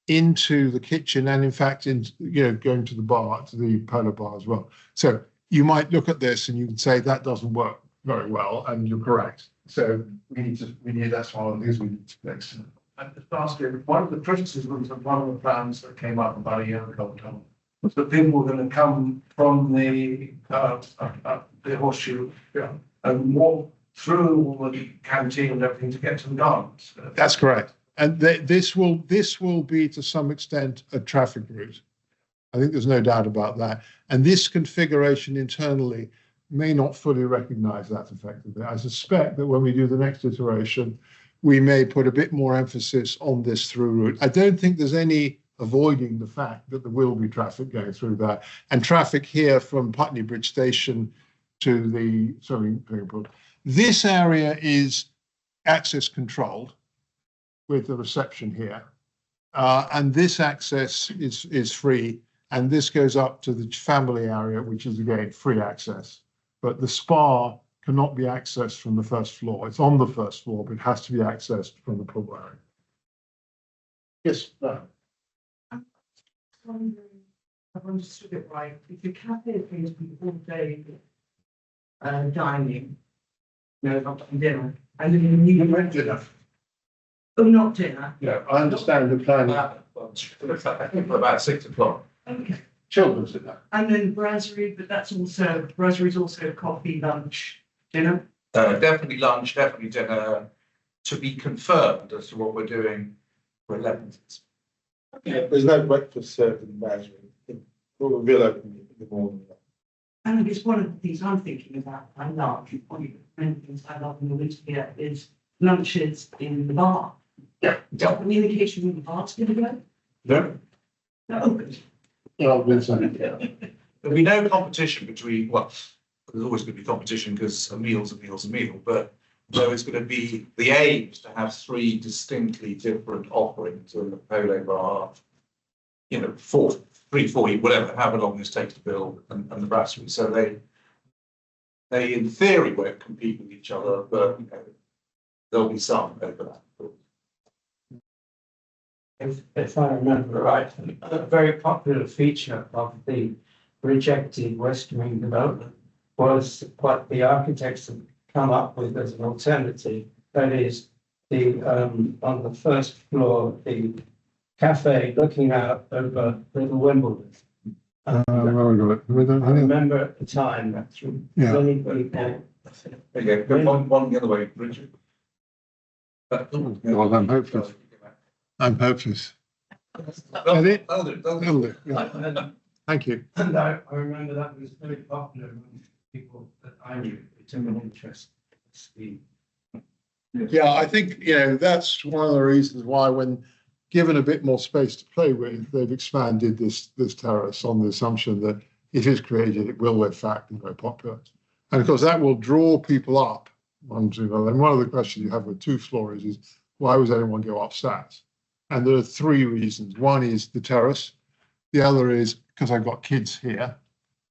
into the kitchen, and in fact, in, you know, going to the bar, to the polar bar as well. So you might look at this and you can say that doesn't work very well, and you're correct. So we need that's one of the things we need to fix. And just ask you, one of the criticisms of one of the plans that came up about a year ago, Tom, was that people were going to come from the horseshoe, yeah, and walk through all the canteen and everything to get to the gardens. That's correct. And this will be to some extent a traffic route. I think there's no doubt about that. And this configuration internally may not fully recognize that effectively. I suspect that when we do the next iteration, we may put a bit more emphasis on this through route. I don't think there's any avoiding the fact that there will be traffic going through there, and traffic here from Putney Bridge Station to the swimming pool. This area is access controlled with the reception here. And this access is free, and this goes up to the family area, which is again free access. But the spa cannot be accessed from the first floor. It's on the first floor, but it has to be accessed from the pool area. Yes, no. I've understood it right. If the cafe is going to be all day dining, not dinner, and then you went dinner. Oh, not dinner. Yeah, I understand the plan. I think for about 6 o'clock. Okay. Children's dinner. And then brasserie, but that's also brasserie is also coffee, lunch, dinner. Definitely lunch, definitely dinner, to be confirmed as to what we're doing for 11. Yeah, there's no breakfast served in the brasserie. We'll reveal open in the morning. And I guess one of the things I'm thinking about, I love, one of the many things I love in the winter here is lunches in the bar. Yeah. Communication with the bar's going to go? No. No, but Well, Vincent. There'll be no competition between, well, there's always going to be competition because a meal's a meal's a meal, but so it's going to be, the aim is to have 3 distinctly different offerings in the polo bar, 3, 4, whatever, however long this takes to build, and the brasserie. So they in theory won't compete with each other, but there'll be some overlap. If I remember right, a very popular feature of the rejected West Wing development was what the architects had come up with as an alternative. That is, on the first floor, the cafe looking out over Little Wimbledon. I remember at the time that many people. Okay, go one the other way, Richard. Well, I'm hopeless. I'm hopeless. That'll do. Yeah. Thank you. And I remember that was very popular among people that I knew. It took an interest. Yeah, I think, that's one of the reasons why when given a bit more space to play with, they've expanded this terrace on the assumption that it is created, it will in fact be very popular. And of course, that will draw people up onto another. And one of the questions you have with 2 floors is, why would anyone go upstairs? And there are 3 reasons. One is the terrace. The other is because I've got kids here.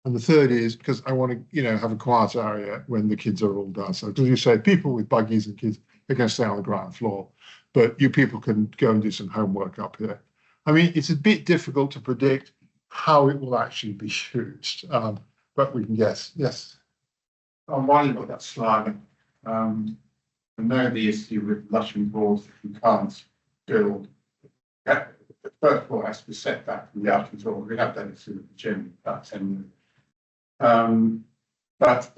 And the third is because I want to, have a quiet area when the kids are all done. So as you say, people with buggies and kids, they're going to stay on the ground floor. But you people can go and do some homework up here. I mean, it's a bit difficult to predict how it will actually be used, but we can guess. Yes. While you've got that slide, I know the issue with luxury boards, if you can't build, the first floor has to be set back from the architecture floor. We have done it through the gym, about 10 minutes. But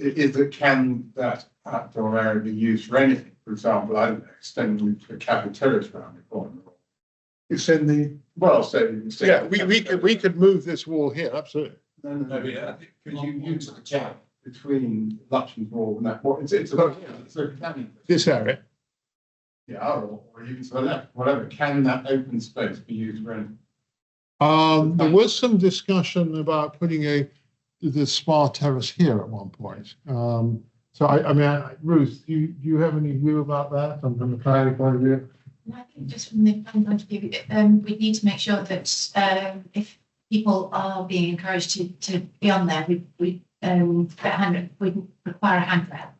can that outdoor area be used for anything? For example, I don't know, extending the cafeterias around the corner. Extend the, Well, so yeah, we could move this wall here, absolutely. No, I think could you use the gap between luxury board and that? It's a planning. This area. Yeah, or even to the left, whatever. Can that open space be used for anything? There was some discussion about putting the spa terrace here at one point. So I mean, Ruth, do you have any view about that from the planning point of view? I think just from the planning point of view, we need to make sure that if people are being encouraged to be on there, we require a handrail,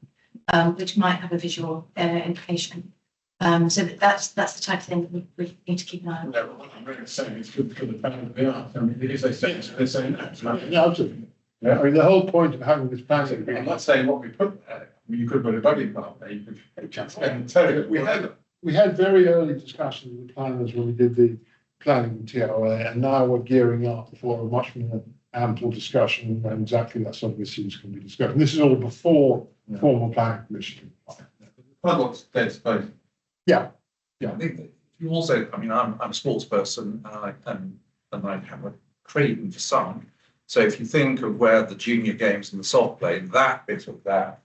which might have a visual implication. So that's the type of thing that we need to keep an eye on. No, what I'm really saying is good for the plan of the art. I mean, if they say it, they're saying that. Yeah, absolutely. Yeah, I mean, the whole point of having this planning. I'm not saying what we put there. I mean, you could put a buggy park there. You could tell it. We had very early discussions with the planners when we did the planning with TOA, and now we're gearing up for a much more ample discussion and exactly that sort of issues can be discussed. And this is all before formal planning commission. Quite a lot's dead space. Yeah. I think that you also, I mean, I'm a sports person and I have a craving for sun. So if you think of where the junior games and the soft play, that bit of that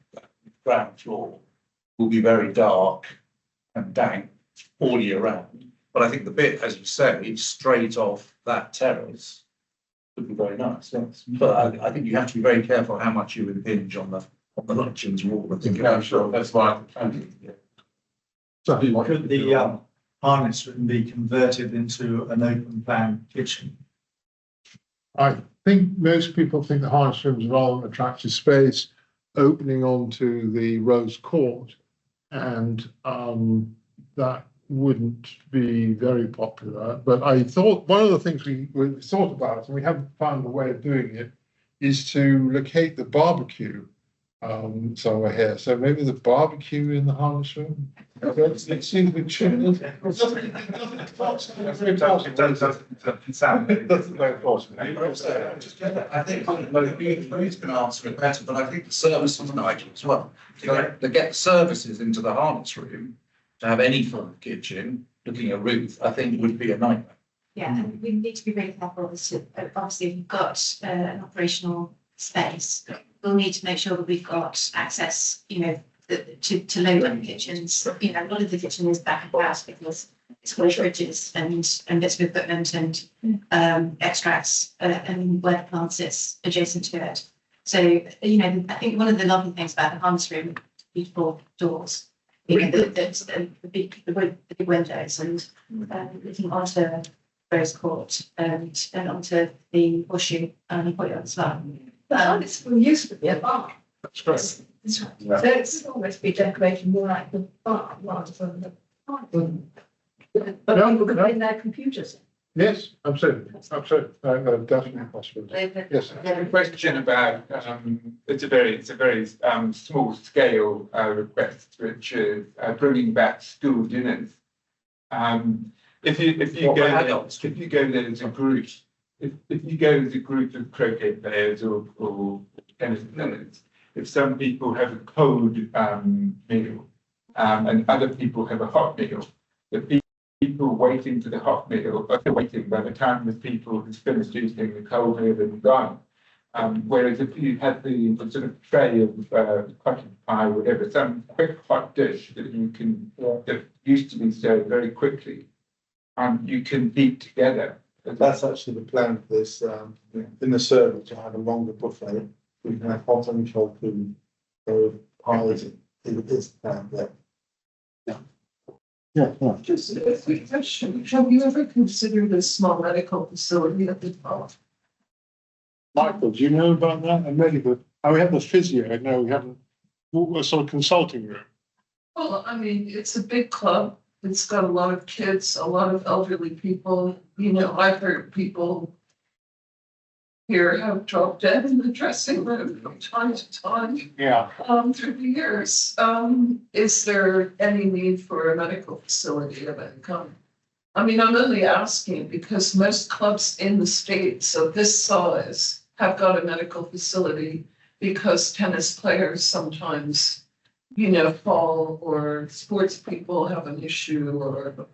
ground floor will be very dark and dank all year round. But I think the bit, as you say, straight off that terrace would be very nice. Yes. But I think you have to be very careful how much you impinge on the luncheons wall. I think I'm sure that's why I'm trying to. So, Could the harness room be converted into an open plan kitchen? I think most people think the harness room is rather an attractive space opening onto the Rose Court. And that wouldn't be very popular. But I thought one of the things we thought about, and we haven't found a way of doing it, is to locate the barbecue somewhere here. So maybe the barbecue in the harness room. It seems a bit chilly. I think Louise can answer it better, but I think the services Nigel as well. To get services into the harness room, to have any form of kitchen, looking at roof, I think would be a nightmare. Yeah, and we need to be really careful, obviously, if you've got an operational space, we'll need to make sure that we've got access, to load up kitchens. A lot of the kitchen is back of house because it's full of fridges and bits of equipment and extracts and where the plant sits adjacent to it. So, I think one of the lovely things about the harness room, beautiful doors, the big windows and looking onto Rose Court and onto the horseshoe courtyard as well. The harness room used to be a bar. That's great. So it's always be decorated more like the bar rather than the park room. But people could bring their computers. Yes, absolutely. Definitely possible. Yes. I have a question about, it's a very small scale request, which is bringing back school dinners. If you go there as a group, if you go as a group of croquet players or tennis players, if some people have a cold meal and other people have a hot meal, the people waiting for the hot meal are waiting by the time the people who's finished eating the cold meal and gone. Whereas if you have the sort of tray of cottage pie, whatever, some quick hot dish that you can, that used to be served very quickly, you can eat together. That's actually the plan for this, in the service, to have a longer buffet. We can have hot and cold food, so pies, it is planned there. Yeah. Just a quick question. Have you ever considered a small medical facility at the top? Michael, do you know about that? A medical, we have the physio, I know we haven't, a sort of consulting room. Well, I mean, it's a big club. It's got a lot of kids, a lot of elderly people. I've heard people here have dropped dead in the dressing room from time to time. Yeah. Through the years. Is there any need for a medical facility of any kind? I mean, I'm only asking because most clubs in the States of this size have got a medical facility because tennis players sometimes, fall, or sports people have an issue, or,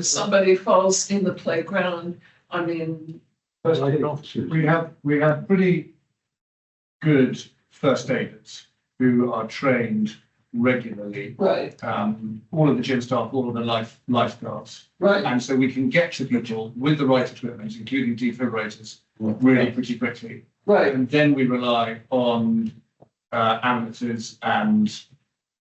somebody falls in the playground. I mean, We have pretty good first aiders who are trained regularly. right, All of the gym staff, all of the lifeguards. right, And so we can get to people with the right equipment, including defibrillators, really pretty quickly. right. And then we rely on ambulances and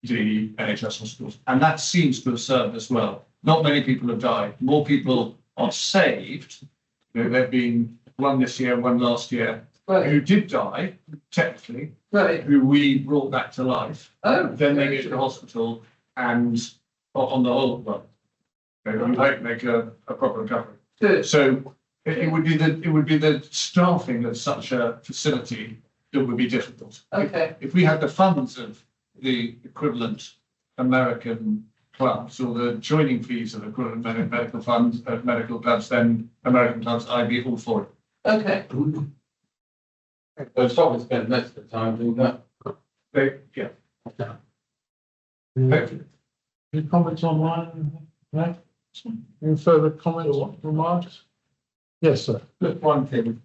the NHS hospitals. And that seems to have served as well. Not many people have died. More people are saved. There've been one this year, one last year, Right, who did die, technically, right. who we brought back to life. Oh, Then they get to the hospital and on the whole, well, they don't make a proper recovery. good. So it would be the staffing of such a facility that would be difficult. Okay, If we had the funds of the equivalent American clubs or the joining fees of equivalent medical funds, medical clubs, then American clubs, I'd be all for it. okay. Those probably spend most of the time doing that. Yeah. Any comments online? No? Any further comments, remarks? Yes, sir. Just one thing,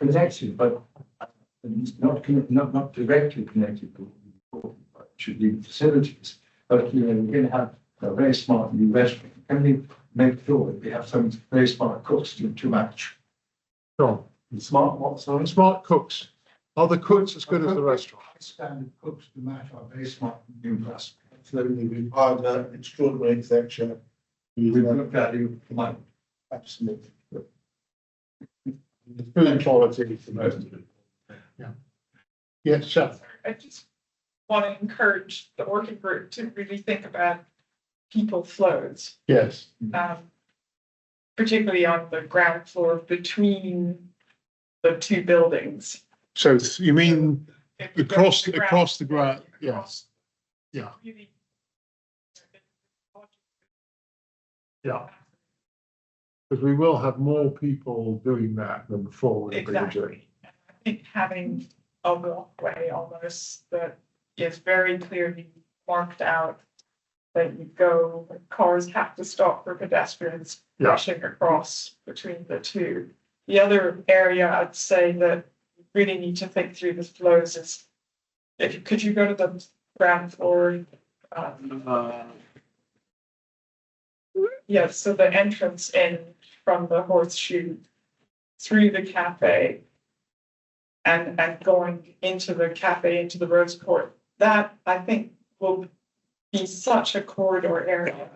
connection, but not directly connected to should be facilities. But we're going to have a very smart new restaurant. Can we make sure that we have some very smart cooks to match? Sure. Smart what, sorry? Smart cooks. Are the cooks as good as the restaurant? Standard cooks to match our very smart new restaurant. Absolutely, we've hired an extraordinary executive. We've looked at you, like, Absolutely. The food quality is the most of it. Yeah. Yes, Shep. I just want to encourage the working group to really think about people flows, Yes. particularly on the ground floor between the two buildings. So you mean If you go to across the ground? Yes. across- Yeah. really- Yeah. Because we will have more people doing that than before. with the bridge. Exactly. And I think having a walkway almost that is very clearly marked out that you go, cars have to stop for pedestrians Yeah. rushing across between the two. The other area I'd say that you really need to think through the flows is, could you go to the ground floor? Yeah, so the entrance in from the horseshoe through the cafe and going into the cafe, into the Rose Court, that I think will be such a corridor area.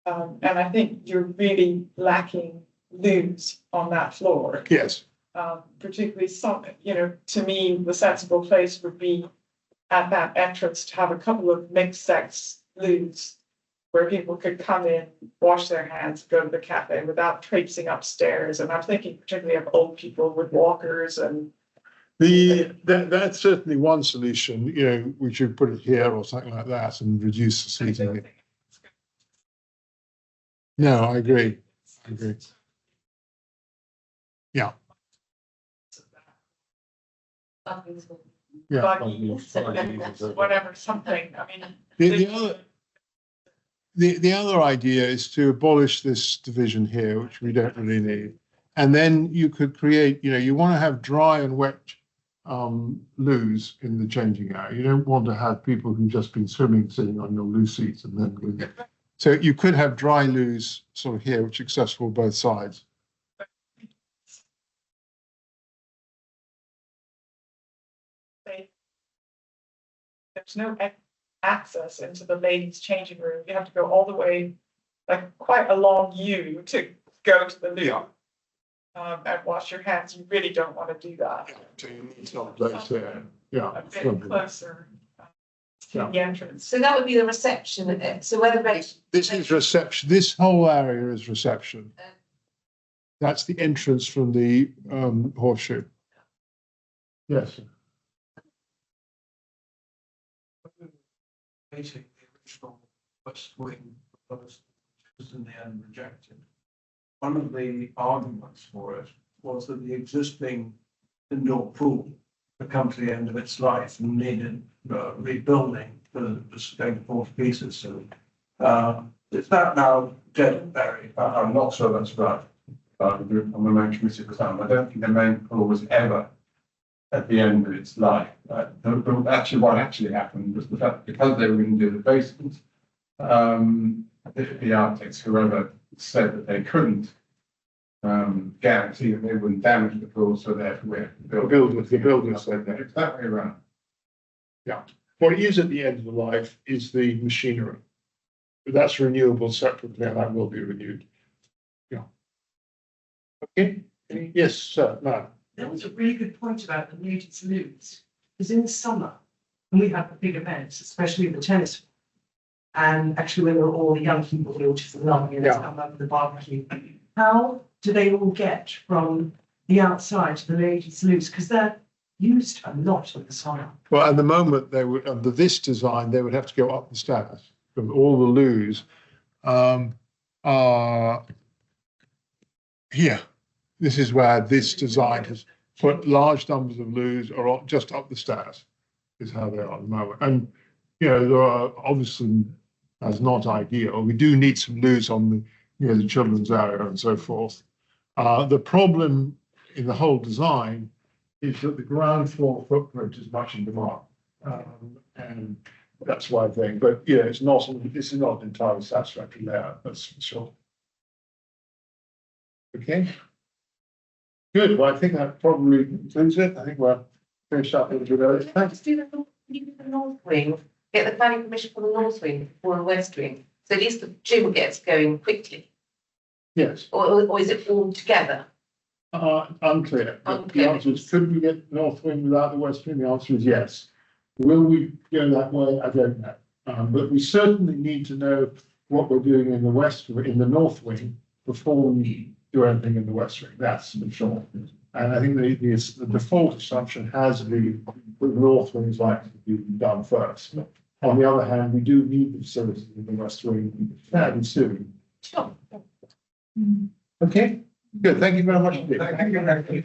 And I think you're really lacking loos on that floor. Yes. Particularly some, to me, the sensible place would be at that entrance to have a couple of mixed sex loos where people could come in, wash their hands, go to the cafe without traipsing upstairs. And I'm thinking particularly of old people with walkers and. That's certainly one solution, we should put it here or something like that and reduce the seating. No, I agree. Yeah. Yeah. Whatever, something, I mean. The other idea is to abolish this division here, which we don't really need. And then you could create, you want to have dry and wet loos in the changing area. You don't want to have people who've just been swimming sitting on your loo seats and then. So you could have dry loos sort of here, which are accessible both sides. There's no access into the ladies' changing room. You have to go all the way, like quite a long U to go to the loo. And wash your hands. You really don't want to do that. So you need some place there. Yeah. A bit closer to the entrance. So that would be the reception. So where the This is reception. This whole area is reception. That's the entrance from the horseshoe. Yes. Basically, the original West Wing proposal was in the end rejected. One of the arguments for it was that the existing indoor pool had come to the end of its life and needed rebuilding because it was going to fall to pieces. So is that now dead and buried? I'm not sure that's right. I'm the main committee at the time. I don't think the main pool was ever at the end of its life. What actually happened was the fact because they were going to do the basement, the architects, whoever said that they couldn't guarantee that they wouldn't damage the pool, so therefore The builders said that. It's that way around. Yeah. What is at the end of the life is the machinery. But that's renewable separately and that will be renewed. Yeah. Okay. Yes, sir. No. That was a really good point about the nudity loos. Because in the summer, when we have the big events, especially the tennis, and actually when there are all the young people who are just loving it, come up with the barbecue, how do they all get from the outside to the ladies' loos? Because they're used a lot in the summer. Well, at the moment, they would, under this design, they would have to go up the stairs. Because all the loos are here. This is where this design has put large numbers of loos are just up the stairs, is how they are at the moment. And, there are obviously, that's not ideal. We do need some loos on the children's area and so forth. The problem in the whole design is that the ground floor footprint is much in demand. And that's one thing, but this is not an entirely satisfactory layout, that's for sure. Okay. Good, well, I think that probably concludes it. I think we're finished up with the. Just do the north wing get the planning permission for the north wing or the west wing? So at least the gym gets going quickly, Yes, or is it all together? unclear. But the Unclear. answer is, could we get north wing without the west wing? The answer is yes. Will we go that way? I don't know. But we certainly need to know what we're doing in the west, in the north wing, before we do anything in the west wing. That's for sure. And I think the default assumption has been that the north wing is likely to be done first. On the other hand, we do need the facilities in the west wing fairly soon. Sure. Okay, good. Thank you very much indeed. Thank you.